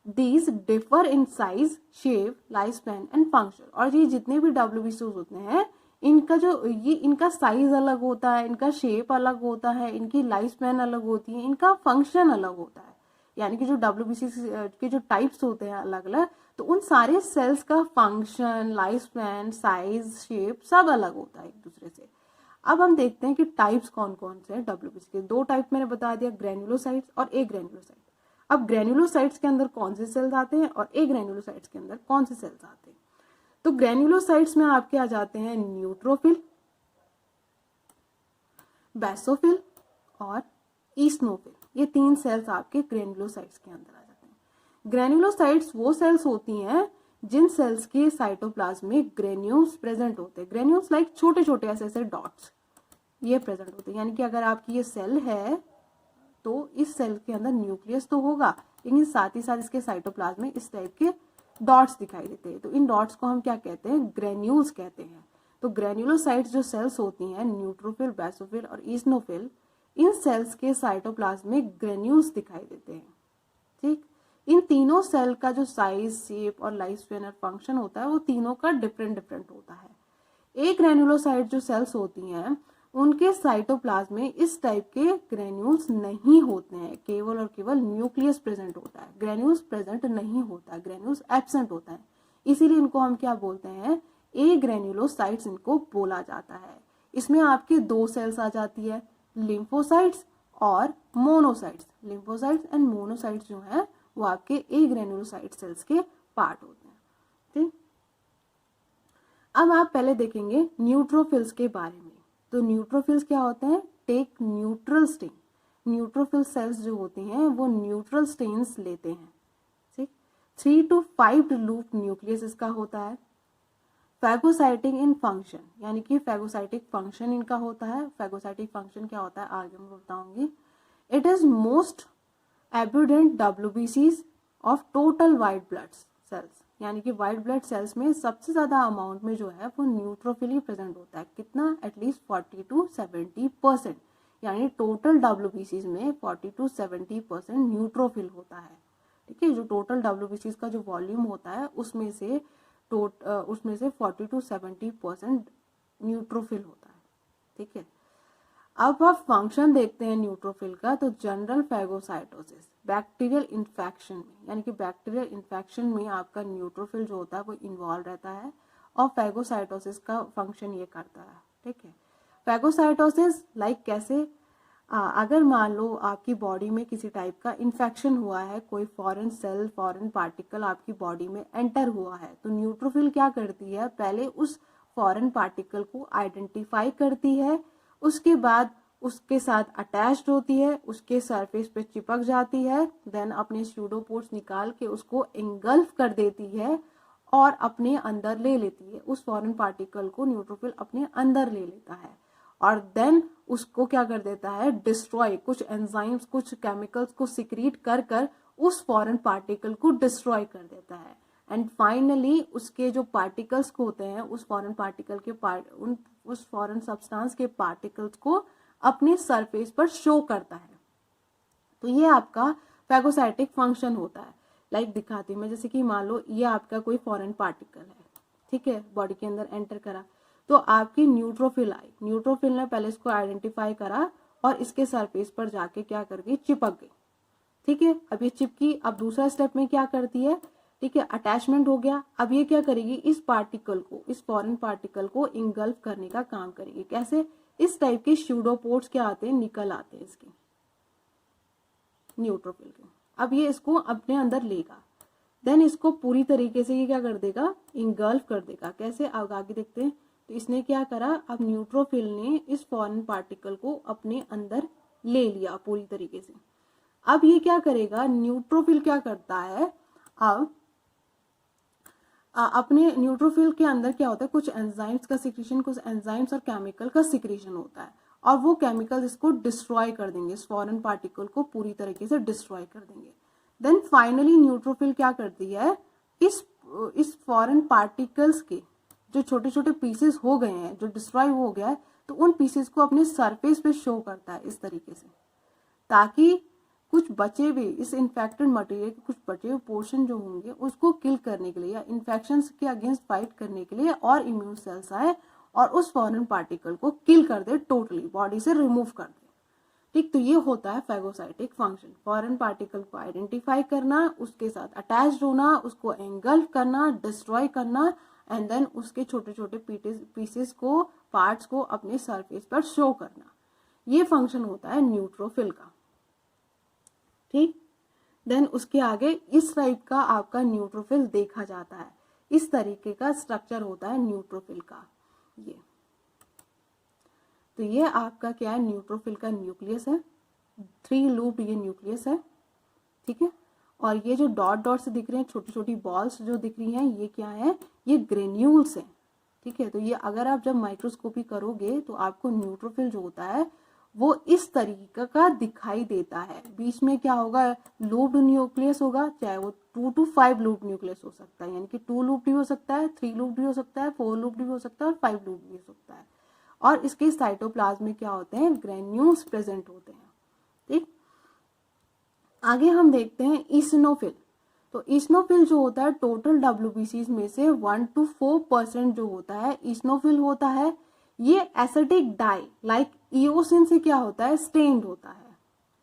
These differ in size, shape, lifespan and function। और ये जितने भी डब्ल्यूबीसीज होते हैं इनका साइज अलग होता है, इनका शेप अलग होता है, इनकी लाइफ स्पैन अलग होती है, इनका फंक्शन अलग होता है। यानी कि जो डब्ल्यूबीसीज के जो टाइप्स होते हैं अलग अलग, तो उन सारे सेल्स का function, life span, size, shape सब अलग होता है एक दूसरे से। अब हम देखते हैं कि टाइप्स कौन कौन से हैं डब्ल्यूबीसी के। दो टाइप मैंने बता दिया, ग्रेन्युलोसाइट्स और एग्रेन्युलोसाइट्स। अब ग्रेन्युलोसाइट्स के अंदर कौन से सेल्स आते हैं और एग्रेन्युलोसाइट्स के अंदर कौन से सेल्स आते हैं। तो ग्रेन्युलोसाइट्स में आपके आ जाते हैं न्यूट्रोफिल, बेसोफिल और ईस्नोफिल। ये तीन सेल्स आपके ग्रेन्युलोसाइट्स के अंदर आ जाते हैं। ग्रेन्युलोसाइट्स वो सेल्स होती हैं जिन सेल्स के साइटोप्लाज्म में ग्रेन्यूल्स प्रेजेंट होते हैं। ग्रेन्यूल्स लाइक छोटे छोटे ऐसे डॉट्स ये प्रेजेंट होते हैं। यानी कि अगर आपकी ये सेल है तो इस सेल के अंदर न्यूक्लियस तो होगा, लेकिन साथ ही साथ इसके साइटोप्लाज्म में इस टाइप के डॉट्स दिखाई देते हैं। तो इन डॉट्स को हम क्या कहते हैं, ग्रेन्यूल्स कहते हैं। तो ग्रेन्युलोसाइट्स जो सेल्स होती हैं न्यूट्रोफिल, बेसोफिल और ईस्नोफिल, इन सेल्स के साइटोप्लाज्म में ग्रेन्यूल्स दिखाई देते हैं। ठीक, इन तीनों सेल का जो साइज, शेप और लाइफ स्पैन और फंक्शन होता है वो तीनों का डिफरेंट डिफरेंट होता है। एक ग्रेन्युलोसाइट जो सेल्स होती हैं उनके साइटोप्लाज्म में इस टाइप के ग्रेन्यूल्स नहीं होते हैं, केवल और केवल न्यूक्लियस प्रेजेंट होता है, ग्रेन्यूल्स प्रेजेंट नहीं होता, ग्रेन्यूल्स एब्सेंट होता है। इसीलिए इनको हम क्या बोलते हैं, ए ग्रेन्युलोसाइट्स इनको बोला जाता है। इसमें आपके दो सेल्स आ जाती है, लिम्फोसाइट्स और मोनोसाइट्स। लिम्फोसाइट्स एंड मोनोसाइट्स जो है वो आपके ए ग्रेन्युलोसाइट सेल्स के पार्ट होते हैं। ठीक, अब आप पहले देखेंगे न्यूट्रोफिल्स के बारे में। तो न्यूट्रोफिल्स क्या होते हैं, take neutral stain. Neutrophil cells जो होती हैं वो न्यूट्रल स्टेन्स लेते हैं। ठीक, 3 to 5 लूप न्यूक्लियस इसका होता है। फैगोसाइटिक इन फंक्शन, यानी कि फैगोसाइटिक फंक्शन इनका होता है। फैगोसाइटिक फंक्शन क्या होता है आगे मैं बताऊंगी। इट इज मोस्ट एब्यूडेंट डब्ल्यूबीसीज of total white blood cells, यानी कि व्हाइट ब्लड सेल्स में सबसे ज्यादा अमाउंट में जो है वो न्यूट्रोफिल ही प्रेजेंट होता है। कितना, एटलीस्ट 40 to 70%, यानी टोटल डब्ल्यूबीसीज में 40 to 70% न्यूट्रोफिल होता है। ठीक है, जो टोटल डब्ल्यूबीसीज का जो वॉल्यूम होता है उसमें से 40 to 70% न्यूट्रोफिल होता है। ठीक है, अब आप फंक्शन देखते हैं न्यूट्रोफिल का। तो जनरल फैगोसाइटोसिस, बैक्टीरियल इन्फेक्शन में, यानी कि बैक्टीरियल इन्फेक्शन में आपका न्यूट्रोफिल जो होता है वो इन्वॉल्व रहता है और फैगोसाइटोसिस का फंक्शन ये करता है। ठीक है, फैगोसाइटोसिस लाइक कैसे, अगर मान लो आपकी बॉडी में किसी टाइप का इन्फेक्शन हुआ है, कोई फॉरेन सेल, फॉरेन पार्टिकल आपकी बॉडी में एंटर हुआ है, तो न्यूट्रोफिल क्या करती है, पहले उस फॉरेन पार्टिकल को आइडेंटिफाई करती है, उसके बाद उसके साथ अटैच्ड होती है, उसके सरफेस पे चिपक जाती है, देन अपने स्यूडोपोड्स निकाल के उसको एंगल्फ कर देती है और अपने अंदर ले लेती है। उस फॉरेन पार्टिकल को न्यूट्रोफिल अपने अंदर ले लेता है और देन उसको क्या कर देता है, डिस्ट्रॉय, कुछ एंजाइम्स, कुछ केमिकल्स को सिक्रीट कर कर उस फॉरेन पार्टिकल को डिस्ट्रॉय कर देता है। एंड फाइनली उसके जो पार्टिकल्स होते हैं उस फॉरेन पार्टिकल के उस फॉरेन सब्सटेंस के पार्टिकल्स को अपने सरफेस पर शो करता है। तो ये आपका फैगोसाइटिक फंक्शन होता है। लाइक दिखाती हूँ मैं, जैसे कि मान लो ये आपका कोई फॉरेन पार्टिकल है, ठीक है, बॉडी के अंदर एंटर करा, तो आपकी न्यूट्रोफिल आई, न्यूट्रोफिल ने पहले इसको आइडेंटिफाई करा और इसके सरफेस पर जाके क्या कर गई, चिपक गई। ठीक है, अब ये चिपकी, अब दूसरा स्टेप में क्या करती है, ठीक है, अटैचमेंट हो गया। अब ये क्या करेगी, इस पार्टिकल को, इस फॉरेन पार्टिकल को इंगल्फ करने का काम करेगी। कैसे, इस टाइप के स्यूडोपोड्स क्या आते हैं, निकल आते हैं इसके न्यूट्रोफिल के। अब ये इसको अपने अंदर लेगा, देन इसको पूरी तरीके से ये क्या कर देगा, इंगल्फ कर देगा। कैसे, अब आगे देखते हैं। तो इसने क्या करा, अब न्यूट्रोफिल ने इस फॉरेन पार्टिकल को अपने अंदर ले लिया पूरी तरीके से। अब ये क्या करेगा, न्यूट्रोफिल क्या करता है, अब अपने न्यूट्रोफिल के अंदर क्या होता है, कुछ एंजाइम्स का सिक्रीशन, कुछ एंजाइम्स और केमिकल का सिक्रीशन होता है, और वो केमिकल इसको डिस्ट्रॉय कर देंगे, इस फॉरेन पार्टिकल को पूरी तरीके से डिस्ट्रॉय कर देंगे। देन फाइनली न्यूट्रोफिल क्या करती है, इस फॉरेन पार्टिकल्स के जो छोटे छोटे पीसेस हो गए हैं, जो डिस्ट्रॉय हो गया है, तो उन पीसेस को अपने सरफेस पे शो करता है इस तरीके से, ताकि कुछ बचे हुए इस इन्फेक्टेड मटेरियल के कुछ बचे हुए पोर्शन जो होंगे उसको किल करने के लिए या इन्फेक्शन के अगेंस्ट फाइट करने के लिए और इम्यून सेल्स आए और उस फॉरेन पार्टिकल को किल कर दे, टोटली बॉडी से रिमूव कर दे। ठीक, तो ये होता है फैगोसाइटिक फंक्शन, फॉरेन पार्टिकल को आइडेंटिफाई करना, उसके साथ अटैच्ड होना, उसको एंगल्फ करना, डिस्ट्रॉय करना, एंड देन उसके छोटे छोटे पीसेस को, पार्ट्स को अपने सरफेस पर शो करना। ये फंक्शन होता है न्यूट्रोफिल का। ठीक, देन उसके आगे इस टाइप का आपका न्यूट्रोफिल देखा जाता है, इस तरीके का स्ट्रक्चर होता है न्यूट्रोफिल का। ये तो ये आपका क्या है, न्यूट्रोफिल का न्यूक्लियस है, 3 लूप्ड ये न्यूक्लियस है। ठीक है, और ये जो डॉट डॉट से दिख रहे हैं, छोटी छोटी बॉल्स जो दिख रही हैं, ये क्या है, ये ग्रेन्यूल्स हैं। ठीक है, तो ये अगर आप जब माइक्रोस्कोपी करोगे तो आपको न्यूट्रोफिल जो होता है वो इस तरीके का दिखाई देता है। बीच में क्या होगा, लूप्ड न्यूक्लियस होगा, चाहे वो 2 to 5 लूप्ड न्यूक्लियस हो सकता है, यानी कि 2 लूप्ड भी हो सकता है, 3 लूप्ड भी हो सकता है, 4 लूप्ड भी हो सकता है और 5 लूप्ड भी हो सकता है। और इसके साइटोप्लाज्म में क्या होते हैं, ग्रेन्यूल्स प्रेजेंट होते हैं। ठीक, आगे हम देखते हैं ईसिनोफिल। तो ईसिनोफिल जो होता है टोटल WBCs में से 1 to 4% जो होता है ईसिनोफिल होता है। ये एसिडिक डाई लाइक इओसिन से क्या होता है, स्टेन्ड होता है।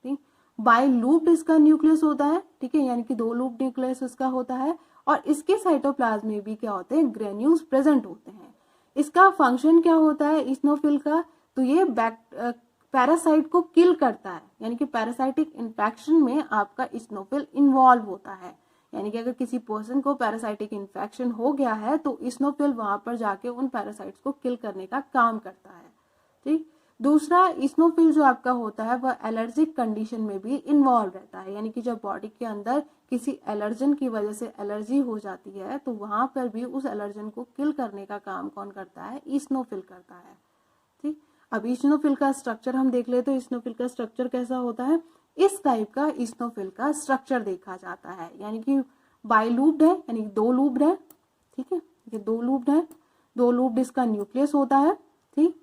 ठीक, बाई लूप्ड इसका न्यूक्लियस होता है। ठीक है, यानी कि 2 लूप्ड न्यूक्लियस इसका होता है, और इसके साइटोप्लाज्म में भी क्या होते हैं, ग्रेन्यूल्स प्रेजेंट होते हैं। इसका फंक्शन क्या होता है ईसिनोफिल का, तो ये पैरासाइट को किल करता है, यानी कि पैरासाइटिक इन्फेक्शन में आपका ईसिनोफिल इन्वॉल्व होता है। यानी कि अगर किसी पर्सन को पैरासाइटिक इन्फेक्शन हो गया है तो ईसिनोफिल वहां पर जाके उन पैरासाइट्स को किल करने का काम करता है। ठीक, दूसरा ईसिनोफिल जो आपका होता है वह एलर्जिक कंडीशन में भी इन्वॉल्व रहता है, यानी कि जब बॉडी के अंदर किसी एलर्जन की वजह से एलर्जी हो जाती है तो वहां पर भी उस एलर्जन को किल करने का काम कौन करता है, ईसिनोफिल करता है। ठीक, अब ईसिनोफिल का स्ट्रक्चर हम देख ले, तो ईसिनोफिल का स्ट्रक्चर कैसा होता है, इस टाइप का ईसिनोफिल का स्ट्रक्चर देखा जाता है, यानी कि बाइलूप्ड है, यानी 2 लूप्ड है। ठीक है, ये 2 लूप्ड है, 2 लूप्ड इसका न्यूक्लियस होता है। ठीक,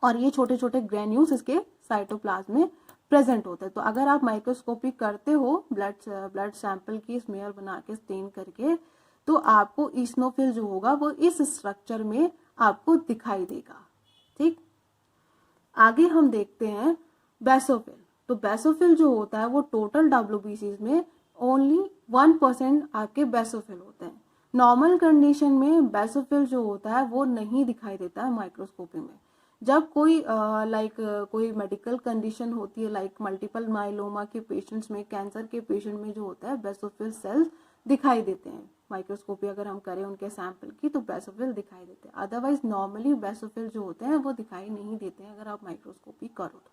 और ये छोटे छोटे ग्रेन्यूल्स इसके साइटोप्लाज्म में प्रेजेंट होते हैं। तो अगर आप माइक्रोस्कोपी करते हो ब्लड सैंपल की स्मेयर बना के स्टेन करके, तो आपको ईसिनोफिल जो होगा वो इस स्ट्रक्चर में आपको दिखाई देगा। ठीक, आगे हम देखते हैं बेसोफिल। तो बेसोफिल जो होता है वो टोटल WBCs में ओनली 1% आपके बेसोफिल होते हैं। नॉर्मल कंडीशन में बेसोफिल जो होता है वो नहीं दिखाई देता है माइक्रोस्कोपी में। जब कोई कोई मेडिकल कंडीशन होती है, लाइक मल्टीपल माइलोमा के पेशेंट्स में, कैंसर के पेशेंट में जो होता है बेसोफिल सेल्स दिखाई देते हैं। माइक्रोस्कोपी अगर हम करें उनके सैंपल की तो बेसोफिल दिखाई देते हैं, अदरवाइज नॉर्मली बेसोफिल जो होते हैं वो दिखाई नहीं देते हैं अगर आप माइक्रोस्कोपी करो तो।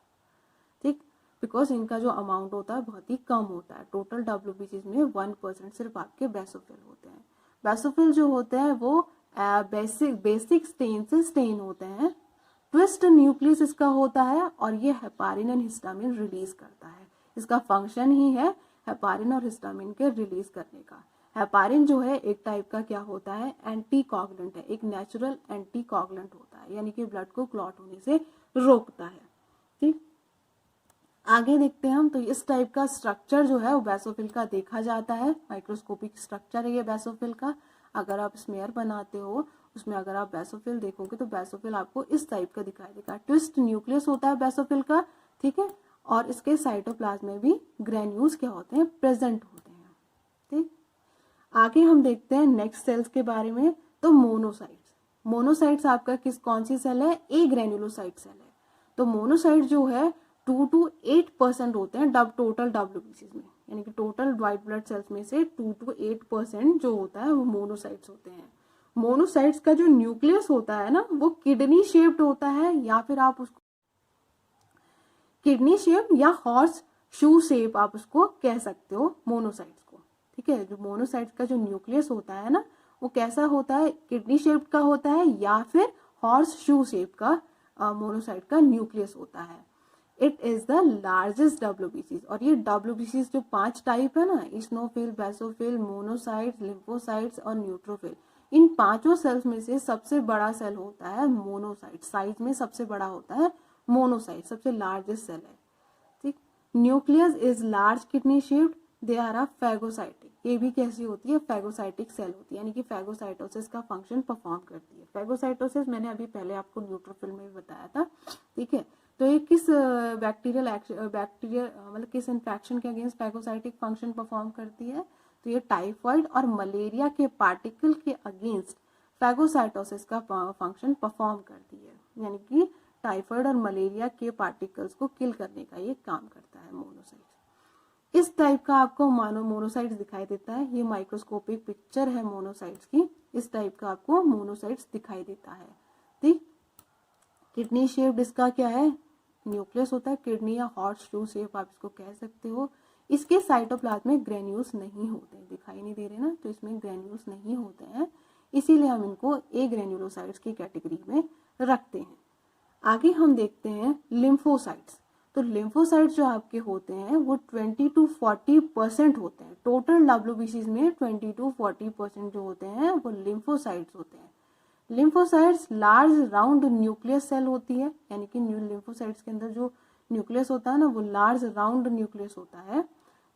ठीक, बिकॉज इनका जो अमाउंट होता है बहुत ही कम होता है। टोटल WBCs में 1% सिर्फ आपके बेसोफिल होते हैं। बेसोफिल जो होते हैं वो बेसिक स्टेन से स्टेन होते हैं। ट्विस्ट न्यूक्लियस इसका होता है और ये हेपारिन एंड हिस्टामिन रिलीज करता है। इसका फंक्शन ही है हेपारिन और हिस्टामिन के रिलीज करने का। हेपारिन जो है एक टाइप का क्या होता है, एंटी कोगुलेंट है, एक नेचुरल एंटी कोगुलेंट होता है, यानी कि ब्लड को क्लॉट होने से रोकता है। ठीक, आगे देखते हैं हम। तो इस टाइप का स्ट्रक्चर जो है वो बेसोफिल का देखा जाता है। माइक्रोस्कोपिक स्ट्रक्चर है ये बेसोफिल का। अगर आप स्मेयर बनाते हो उसमें अगर आप बेसोफिल देखोगे तो बेसोफिल आपको इस टाइप का दिखाई देगा। ट्विस्ट न्यूक्लियस होता है बेसोफिल का। ठीक है, और इसके साइटोप्लाज्म में भी ग्रेन्यूल्स क्या होते हैं, प्रेजेंट होते हैं। ठीक, आगे हम देखते हैं नेक्स्ट सेल्स के बारे में। तो मोनोसाइट्स। मोनोसाइट्स आपका कौन सी सेल है, ए ग्रेन्युलोसाइट सेल है। तो मोनोसाइट जो है 2 to 8% होते हैं टोटल WBCs में, यानी कि टोटल व्हाइट ब्लड सेल्स में से 2 to 8% जो होता है वो मोनोसाइट्स होते हैं। मोनोसाइट्स का जो न्यूक्लियस होता है ना वो किडनी शेप्ड होता है, या फिर आप उसको किडनी शेप या हॉर्स शू शेप आप उसको कह सकते हो मोनोसाइट्स को, ठीक है। जो मोनोसाइट्स का जो न्यूक्लियस होता है ना, वो कैसा होता है, किडनी शेप का होता है या फिर हॉर्स शू शेप का मोनोसाइट का न्यूक्लियस होता है। इट इज द लार्जेस्ट डब्ल्यूबीसीज। और ये डब्ल्यूबीसीज जो 5 टाइप है ना, इस्नोफिल, बेसोफिल, मोनोसाइट्स, लिम्फोसाइट्स और न्यूट्रोफिल, इन 5 सेल्स में से सबसे बड़ा सेल होता है मोनोसाइट। साइज में सबसे बड़ा होता है मोनोसाइट, सबसे लार्जेस्ट सेल है, ठीक। Nucleus is large kidney shaped, they are a phagocytic. ये भी कैसी होती है, फैगोसाइटिक सेल होती है, यानी कि फैगोसाइटोसिस का फंक्शन परफॉर्म करती है। फैगोसाइटोसिस मैंने अभी पहले आपको न्यूट्रोफिल में भी बताया था, ठीक है। तो ये किस बैक्टीरिया मतलब किस इन्फेक्शन के अगेंस्ट फैगोसाइटिक फंक्शन परफॉर्म करती है, तो ये टाइफाइड और मलेरिया के पार्टिकल के अगेंस्ट फैगोसाइटोसिस का फंक्शन परफॉर्म करती है, यानी कि टाइफाइड और मलेरिया के पार्टिकल्स को किल करने का ये काम करता है मोनोसाइट्स। इस टाइप का आपको मानो मोनोसाइट्स दिखाई देता है, ये माइक्रोस्कोपिक पिक्चर है मोनोसाइट्स की, इस टाइप का आपको मोनोसाइट्स दिखाई देता है, ठीक। किडनी शेप इसका क्या है, न्यूक्लियस होता है, किडनी या हॉर्स शू शेप आप इसको कह सकते हो। इसके साइटोप्लाज्म में ग्रेन्यूल्स नहीं होते, दिखाई नहीं दे रहे ना, तो इसमें ग्रेन्यूल्स नहीं होते हैं, इसीलिए हम इनको ए ग्रेन्युलोसाइट्स की कैटेगरी में रखते हैं। आगे हम देखते हैं लिम्फोसाइट्स। तो लिम्फोसाइट्स जो आपके होते हैं वो 20 to 40% होते हैं। टोटल डब्ल्यूबीसीज में 20 to 40% जो होते हैं वो लिम्फोसाइट्स होते हैं। Lymphocytes large round nucleus cell होती है, यानी कि लिम्फोसाइट्स के अंदर जो न्यूक्लियस होता है ना, वो लार्ज राउंड न्यूक्लियस होता है।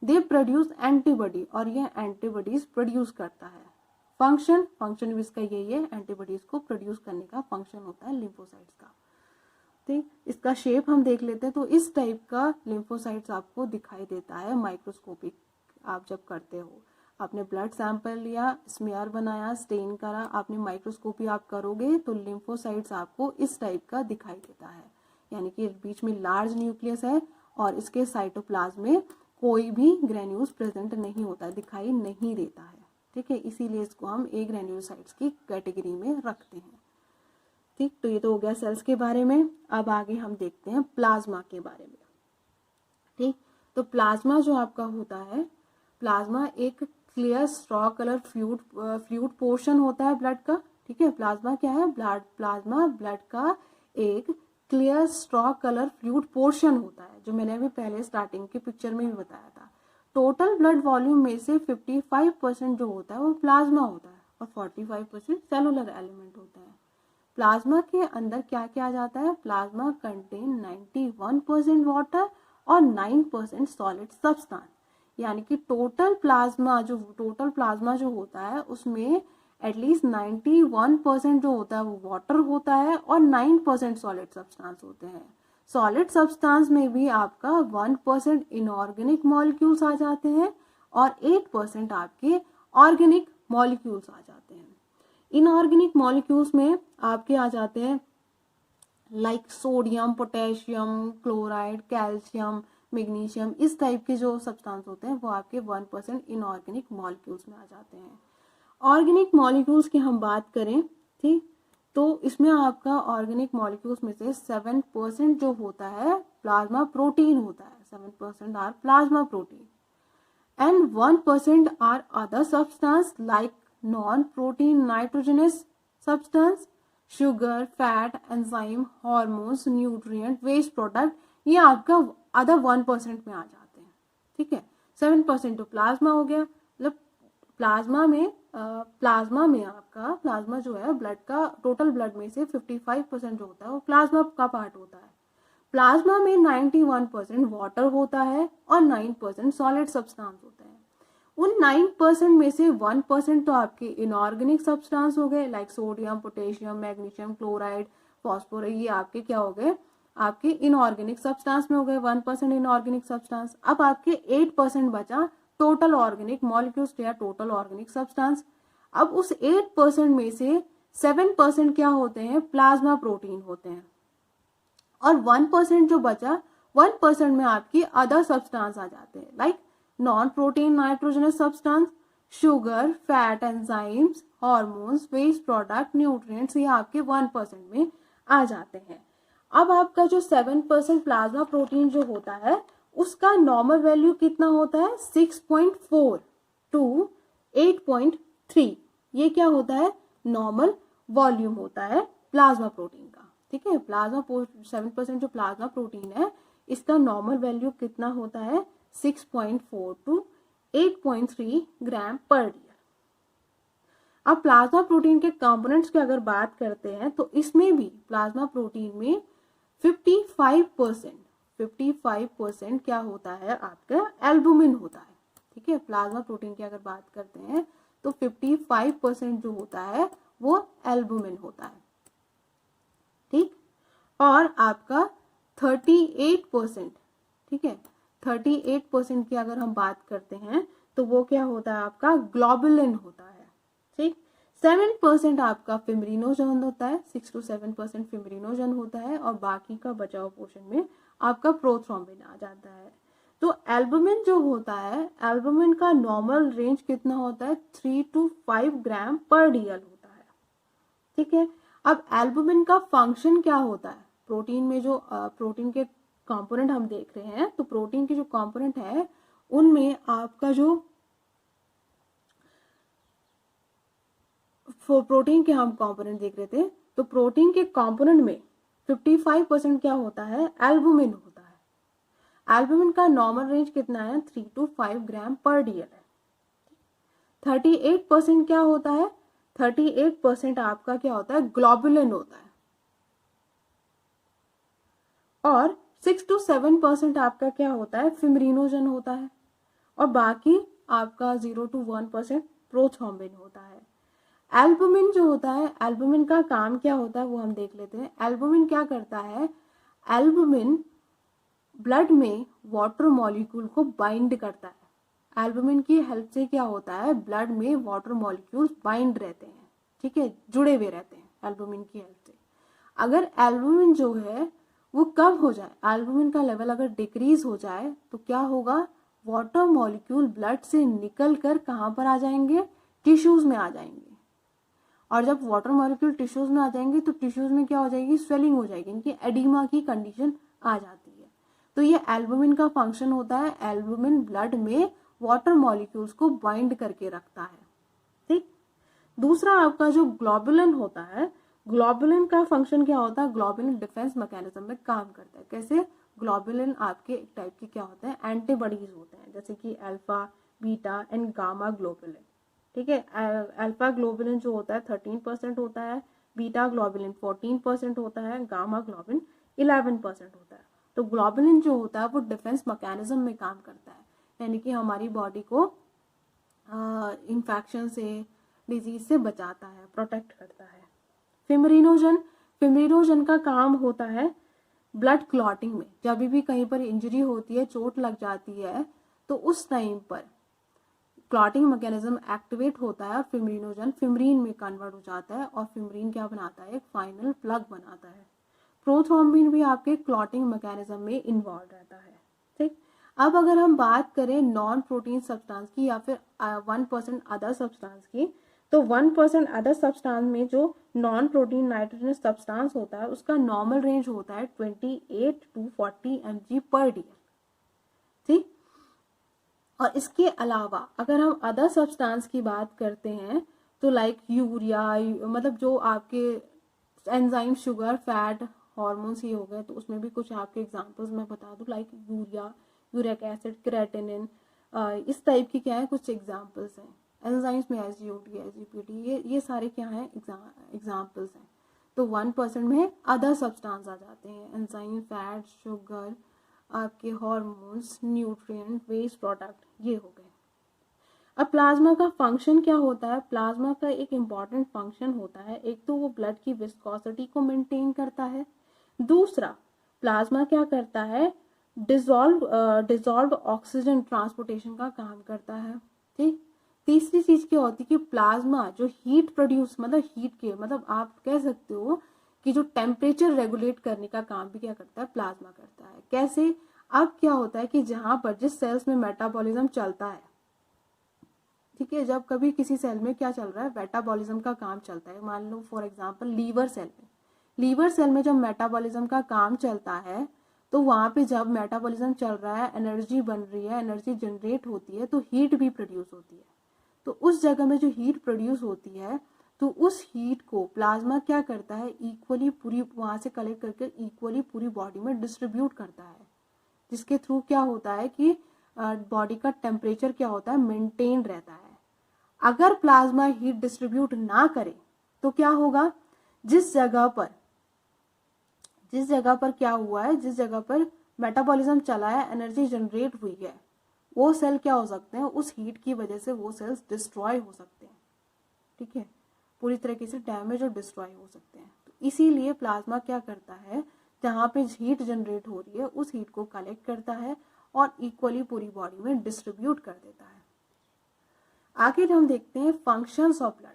दे प्रोड्यूस एंटीबॉडी, और ये एंटीबॉडीज प्रोड्यूस करता है। फंक्शन भी इसका यही है, एंटीबॉडीज को प्रोड्यूस करने का फंक्शन होता है लिम्फोसाइट्स का, ठीक। इसका शेप हम देख लेते हैं, तो इस टाइप का लिम्फोसाइट्स आपको दिखाई देता है माइक्रोस्कोपिक। आप जब करते हो, आपने ब्लड सैंपल लिया, स्मेयर बनाया, स्टेन करा, आपने माइक्रोस्कोपी आप करोगे तो लिम्फोसाइट्स आपको इस टाइप का दिखाई देता है, यानी कि बीच में लार्ज न्यूक्लियस है और इसके साइटोप्लाज्म में कोई भी ग्रेन्यूल्स प्रेजेंट नहीं होता, दिखाई नहीं देता है, ठीक है। इसीलिए इसको हम ए ग्रेन्युलोसाइट्स की कैटेगरी में रखते हैं, ठीक। तो ये तो हो गया सेल्स के बारे में। अब आगे हम देखते हैं प्लाज्मा के बारे में, ठीक। तो प्लाज्मा जो आपका होता है, प्लाज्मा एक clear straw colour fluid portion होता है ब्लड का, ठीक है। प्लाज्मा क्या है, प्लाज्मा ब्लड का एक clear straw colour fluid portion होता है, जो मैंने अभी पहले स्टार्टिंग के पिक्चर में भी बताया था। टोटल ब्लड वॉल्यूम में से 55% जो होता है वो प्लाज्मा होता है और 45% सेलुलर एलिमेंट होता है। प्लाज्मा के अंदर क्या क्या आ जाता है, प्लाज्मा कंटेन 91% वाटर और 9% सॉलिड सब्सटेंस, यानी कि टोटल प्लाज्मा जो होता है उसमें एटलीस्ट 91% जो होता है वो वाटर होता है और 9% सॉलिड सब्सटेंस होते हैं। सॉलिड सब्सटेंस में भी आपका 1% इनऑर्गेनिक मॉलिक्यूल्स आ जाते हैं और 8% आपके ऑर्गेनिक मॉलिक्यूल्स आ जाते हैं। इनऑर्गेनिक मॉलिक्यूल्स में आपके आ जाते हैं like sodium, potassium, chloride, calcium, magnesium, इस टाइप के जो सब्सटेंस होते हैं वो आपके 1% इनऑर्गेनिक मॉलिक्यूल्स में आ जाते हैं। ऑर्गेनिक मॉलिक्यूल्स की हम बात करें, ठीक, तो इसमें आपका ऑर्गेनिक मॉलिक्यूल्स में से 7% जो होता है प्लाज्मा प्रोटीन होता है, 7% are plasma protein and 1% are other substance like non-protein nitrogenous substance, sugar, fat, enzyme, hormones, nutrient, waste product, ये आपका अदर 1% में आ जाते हैं, ठीक है। 7% तो प्लाज्मा हो गया, मतलब प्लाज्मा में आपका प्लाज्मा जो है ब्लड का टोटल ब्लड में से 55% जो होता है वो प्लाज्मा का पार्ट होता है। प्लाज्मा में 91% वाटर होता है और 9% सॉलिड सब्सटेंस होता है। उन 9% में से 1% तो आपके इनऑर्गेनिक सब्सटेंस हो गए like sodium, potassium, magnesium, chloride, phosphorus, ये आपके क्या हो गए, आपके इनऑर्गेनिक सब्सटेंस में हो गए, 1% इनऑर्गेनिक सब्सटेंस। अब आपके 8% बचा टोटल ऑर्गेनिक मॉलिक्यूल्स या टोटल ऑर्गेनिक सब्सटेंस। अब उस 8% में से 7% क्या होते हैं, प्लाज्मा प्रोटीन होते हैं और 1% जो बचा 1% में आपकी अदर सब्सटेंस आ जाते हैं like non-protein nitrogenous substance, sugar, fat, enzymes, hormones, waste product, nutrients, ये आपके 1% में आ जाते हैं। अब आपका जो 7% प्लाज्मा प्रोटीन जो होता है उसका नॉर्मल वैल्यू कितना होता है 6.4 टू 8.3। ये क्या होता है नॉर्मल वॉल्यूम होता है प्लाज्मा प्रोटीन का। ठीक है, प्लाज्मा 7% जो प्लाज्मा प्रोटीन है इसका नॉर्मल वैल्यू कितना होता है 6.4 टू 8.3 ग्राम पर लीटर। अब प्लाज्मा प्रोटीन के कंपोनेंट्स की अगर बात करते हैं तो इसमें भी प्लाज्मा प्रोटीन में 55% क्या होता है आपका एल्बुमिन होता है। ठीक है, प्लाज्मा प्रोटीन की अगर बात करते हैं तो 55% जो होता है वो एल्बुमिन होता है। ठीक, और आपका 38%, ठीक है, 38% की अगर हम बात करते हैं तो वो क्या होता है आपका ग्लोबुलिन होता है। ठीक, 7% आपका फिब्रिनोजन होता है, 6 to 7% फिब्रिनोजन होता है और बाकी का बचाव पोर्शन में आपका प्रोथ्रोम्बिन आ जाता है। तो एल्बुमिन जो होता है, एल्बुमिन का नॉर्मल रेंज कितना होता है 3 to 5 ग्राम पर डीएल होता है। ठीक है, अब एल्बुमिन का फंक्शन क्या होता है, प्रोटीन में जो प्रोटीन के कंपोनेंट हम देख रहे हैं तो प्रोटीन के जो कंपोनेंट है उनमें आपका जो प्रोटीन के हम कंपोनेंट देख रहे थे तो प्रोटीन के कंपोनेंट में 55% क्या होता है एल्बुमिन होता है। एल्बुमिन का नॉर्मल रेंज कितना है 3 to 5 ग्राम पर डीएल है। 38% क्या होता है 38% आपका क्या होता है ग्लोबुलिन होता है और 6 to 7% आपका क्या होता है फिब्रिनोजन होता है और बाकी आपका 0 to 1% प्रोथ्रोम्बिन होता है। एल्बुमिन जो होता है, एल्बुमिन का काम क्या होता है वो हम देख लेते हैं। एल्बुमिन क्या करता है, एल्बुमिन ब्लड में वाटर मॉलिक्यूल को बाइंड करता है। एल्बुमिन की हेल्प से क्या होता है ब्लड में वाटर मॉलिक्यूल्स बाइंड रहते हैं। ठीक है, जुड़े हुए रहते हैं एल्बुमिन की हेल्प से। अगर एल्बुमिन जो है वो कम हो जाए, एल्बुमिन का लेवल अगर डिक्रीज हो जाए तो क्या होगा वाटर मॉलिक्यूल ब्लड से निकल कर कहाँ पर आ जाएंगे टिश्यूज में आ जाएंगे और जब वाटर मॉलिक्यूल टिश्यूज में आ जाएंगे तो टिश्यूज में क्या हो जाएगी स्वेलिंग हो जाएगी, इनकी एडिमा की कंडीशन आ जाती है। तो ये एल्बुमिन का फंक्शन होता है, एल्बुमिन ब्लड में वाटर मॉलिक्यूल्स को बाइंड करके रखता है। ठीक, दूसरा आपका जो ग्लोबुलिन होता है, ग्लोबुलिन का फंक्शन क्या होता है, ग्लोबुलिन डिफेंस मैकेनिज्म में काम करता है। कैसे, ग्लोबुलिन आपके एक टाइप के क्या होते हैं एंटीबॉडीज होते हैं जैसे कि alpha beta and gamma globulin. ठीक है, अल्फा ग्लोबुलिन जो होता है 13% होता है, बीटा ग्लोबुलिन 14% होता है, गामा ग्लोबुलिन 11% होता है। तो ग्लोबुलिन जो होता है वो डिफेंस मैकेनिज्म में काम करता है, यानी कि हमारी बॉडी को इन्फेक्शन से डिजीज से बचाता है, प्रोटेक्ट करता है। फिब्रिनोजन, फिब्रिनोजन का काम होता है ब्लड क्लॉटिंग में। जब भी कहीं पर इंजरी होती है, चोट लग जाती है तो उस टाइम पर क्लॉटिंग मैकेनिज्म एक्टिवेट होता है, फिब्रिनोजन फिब्रिन में कन्वर्ट हो जाता है और फिब्रिन क्या बनाता है एक फाइनल प्लग बनाता है। प्रोथ्रोम्बिन भी आपके क्लॉटिंग मैकेनिज्म में इन्वॉल्व रहता है। ठीक, अब अगर हम बात करें नॉन प्रोटीन सब्सटेंस की या फिर 1% अदर सब्सटेंस की, तो 1% अदर सब्सटेंस में जो नॉन प्रोटीन नाइट्रोजनस सब्सटेंस होता है उसका नॉर्मल रेंज होता है 28 to 40 mg पर डीएल। ठीक, और इसके अलावा अगर हम अदर सब्सटेंस की बात करते हैं तो लाइक यूरिया, मतलब जो आपके एंजाइम शुगर फैट हार्मोन्स ही हो गए, तो उसमें भी कुछ आपके एग्जांपल्स मैं बता दूं like urea, uric acid, creatinine, इस टाइप की क्या है कुछ एग्जांपल्स हैं। एंजाइम्स में एसजीओटी, एसजीपीटी, ये सारे क्या हैं एग्जांपल्स हैं। तो 1% में अदर सब्सटेंस आ जाते हैं, एंजाइम, फैट, शुगर, आपके हार्मोन्स, न्यूट्रिएंट, वेस्ट प्रोडक्ट, ये हो गए। अब प्लाज्मा का फंक्शन क्या होता है, प्लाज्मा का एक इम्पॉर्टेंट फंक्शन होता है, एक तो वो ब्लड की विस्कोसिटी को मेंटेन करता है, दूसरा प्लाज्मा क्या करता है डिजॉल्व ऑक्सीजन ट्रांसपोर्टेशन का काम करता है। ठीक, तीसरी चीज क्या होती है कि प्लाज्मा जो हीट प्रोड्यूस, मतलब हीट के मतलब आप कह सकते हो कि जो टेम्परेचर रेगुलेट करने का काम भी क्या करता है प्लाज्मा करता है। कैसे, अब क्या होता है कि जहां पर जिस सेल्स में मेटाबॉलिज्म चलता है, ठीक है, जब कभी किसी सेल में क्या चल रहा है मेटाबॉलिज्म का काम चलता है, मान लो फॉर एग्जांपल लीवर सेल में लीवर सेल में जब मेटाबॉलिज्म का काम चलता है तो वहां पे जब मेटाबॉलिज्म चल रहा है, एनर्जी बन रही है, एनर्जी जनरेट होती है, तो हीट भी प्रोड्यूस होती है। तो उस जगह में जो हीट प्रोड्यूस होती है तो उस हीट को प्लाज्मा क्या करता है, इक्वली पूरी वहां से कलेक्ट करके इक्वली पूरी बॉडी में डिस्ट्रीब्यूट करता है, जिसके थ्रू क्या होता है कि बॉडी का टेम्परेचर क्या होता है, मेंटेन रहता है। अगर प्लाज्मा हीट डिस्ट्रीब्यूट ना करे तो क्या होगा, जिस जगह पर क्या हुआ है, जिस जगह पर मेटाबॉलिज्म चला है, एनर्जी जनरेट हुई है, वो सेल क्या हो सकते हैं, उस हीट की वजह से वो सेल्स डिस्ट्रॉय हो सकते हैं। ठीक है, पूरी तरीके से डैमेज और डिस्ट्रॉय हो सकते हैं। तो इसीलिए प्लाज्मा क्या करता है, जहां पे हीट जनरेट हो रही है उस हीट को कलेक्ट करता है और इक्वली पूरी बॉडी में डिस्ट्रीब्यूट कर देता है। आगे हम देखते हैं फंक्शंस ऑफ ब्लड।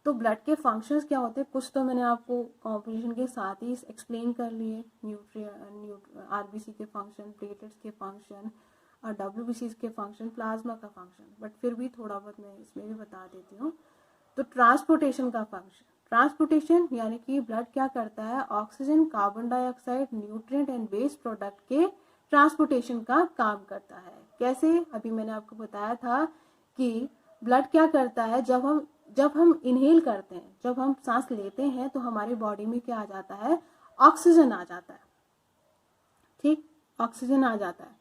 तो ब्लड के फंक्शंस क्या होते हैं, कुछ तो मैंने आपको कॉम्पोजिशन के साथ ही एक्सप्लेन कर लिए, आरबीसी के फंक्शन, प्लेटलेट्स के फंक्शन और डब्ल्यूबीसी के फंक्शन, प्लाज्मा का फंक्शन, बट फिर भी थोड़ा बहुत मैं इसमें भी बता देती हूँ। तो ट्रांसपोर्टेशन का फंक्शन, ट्रांसपोर्टेशन यानी कि ब्लड क्या करता है, oxygen, carbon dioxide, nutrient and waste product के ट्रांसपोर्टेशन का काम करता है। कैसे, अभी मैंने आपको बताया था कि ब्लड क्या करता है, जब हम इनहेल करते हैं, जब हम सांस लेते हैं तो हमारी बॉडी में क्या आ जाता है, ऑक्सीजन आ जाता है। ठीक, ऑक्सीजन आ जाता है,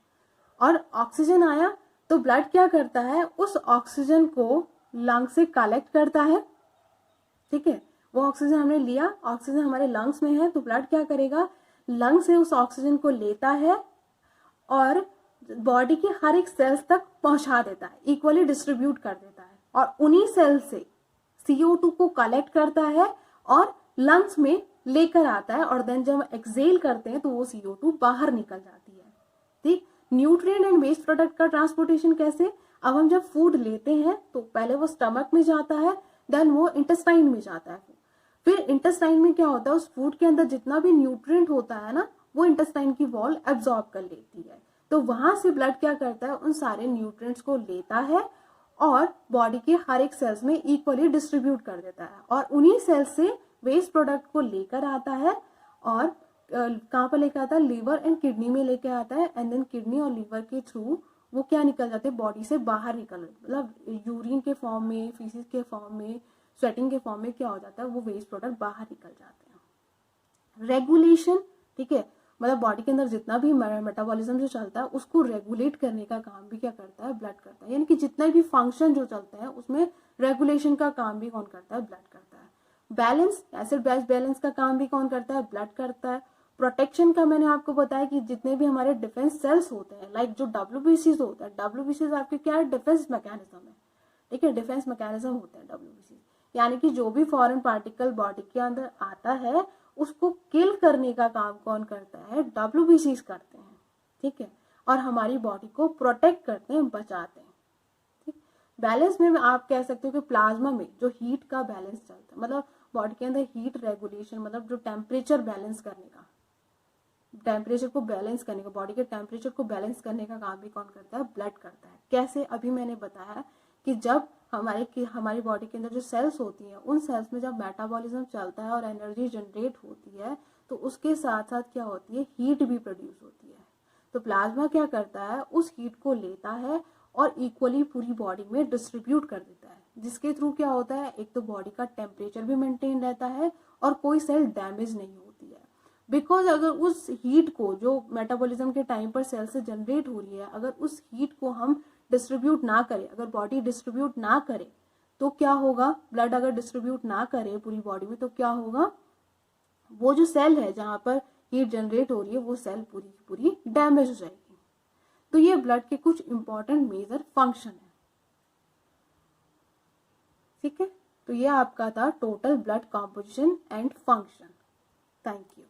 और ऑक्सीजन आया तो ब्लड क्या करता है, उस ऑक्सीजन को लंग से कलेक्ट करता है। ठीक है, वो ऑक्सीजन हमने लिया, ऑक्सीजन हमारे लंग्स में है, तो ब्लड क्या करेगा, लंग से उस ऑक्सीजन को लेता है और बॉडी के हर एक सेल्स तक पहुंचा देता है, इक्वली डिस्ट्रीब्यूट कर देता है, और उन्हीं सेल से CO2 को कलेक्ट करता है और लंग्स में लेकर आता है, और देन जब एक्सहेल करते हैं तो वो CO2 बाहर निकल जाती है। ठीक, न्यूट्रिएंट एंड वेस्ट प्रोडक्ट का ट्रांसपोर्टेशन कैसे, अब हम जब फूड लेते हैं तो पहले वो स्टमक में जाता है, देन वो इंटेस्टाइन में जाता है, फिर इंटेस्टाइन में क्या होता है, उस फूड के अंदर जितना भी न्यूट्रिएंट होता है ना, वो इंटेस्टाइन की वॉल एब्जॉर्ब कर लेती है। तो वहां से ब्लड क्या करता है, उन सारे न्यूट्रिएंट्स को लेता है और बॉडी के हर एक सेल्स में इक्वली डिस्ट्रीब्यूट कर देता है, और उन्हीं सेल्स से वेस्ट प्रोडक्ट को लेकर आता है, और कहाँ पर लेकर आता है, लीवर एंड किडनी में लेकर आता है, एंड देन किडनी और लीवर के थ्रू वो क्या निकल जाते हैं, बॉडी से बाहर निकल, मतलब यूरिन के फॉर्म में, फीसिस के फॉर्म में, स्वेटिंग के फॉर्म में क्या हो जाता है, वो वेस्ट प्रोडक्ट बाहर निकल जाते हैं। रेगुलेशन, ठीक है, मतलब बॉडी के अंदर जितना भी मेटाबॉलिज्म जो चलता है उसको रेगुलेट करने का काम भी क्या करता है, ब्लड करता है। यानी कि जितने भी फंक्शन जो चलते हैं उसमें रेगुलेशन का काम भी कौन करता है, ब्लड करता है। बैलेंस, एसिड बेस बैलेंस का काम भी कौन करता है, ब्लड करता है। प्रोटेक्शन का मैंने आपको बताया कि जितने भी हमारे डिफेंस सेल्स होते हैं, लाइक जो WBCs होता है, WBCs आपके क्या है, डिफेंस मैकेनिज्म है। ठीक है, डिफेंस मैकेनिज्म होते हैं WBCs, यानी कि जो भी फॉरेन पार्टिकल बॉडी के अंदर आता है उसको किल करने का काम कौन करता है, WBCs करते हैं। ठीक है, और हमारी बॉडी को प्रोटेक्ट करते हैं, बचाते हैं। ठीक, बैलेंस में आप कह सकते हो कि प्लाज्मा में जो हीट का बैलेंस चलता है, मतलब बॉडी के अंदर हीट रेगुलेशन, मतलब जो टेम्परेचर बैलेंस करने का, टेम्परेचर को बैलेंस करने का, बॉडी के टेम्परेचर को बैलेंस करने का काम भी कौन करता है, ब्लड करता है। कैसे, अभी मैंने बताया कि जब हमारी बॉडी के अंदर जो सेल्स होती हैं, उन सेल्स में जब मेटाबॉलिज्म चलता है और एनर्जी जनरेट होती है तो उसके साथ साथ क्या होती है, हीट भी प्रोड्यूस होती है। तो प्लाज्मा क्या करता है, उस हीट को लेता है और इक्वली पूरी बॉडी में डिस्ट्रीब्यूट कर देता है, जिसके थ्रू क्या होता है, एक तो बॉडी का टेम्परेचर भी मेंटेन रहता है और कोई सेल डैमेज नहीं होती है। बिकॉज अगर उस हीट को जो मेटाबॉलिज्म के टाइम पर सेल से जनरेट हो रही है, अगर उस हीट को हम डिस्ट्रीब्यूट ना करे, अगर बॉडी डिस्ट्रीब्यूट ना करे तो क्या होगा, ब्लड अगर डिस्ट्रीब्यूट ना करे पूरी बॉडी में तो क्या होगा, वो जो सेल है जहां पर हीट जनरेट हो रही है वो सेल पूरी की पूरी डैमेज हो जाएगी। तो ये ब्लड के कुछ इंपॉर्टेंट मेजर फंक्शन है। ठीक है, तो ये आपका था total blood composition and function. Thank you.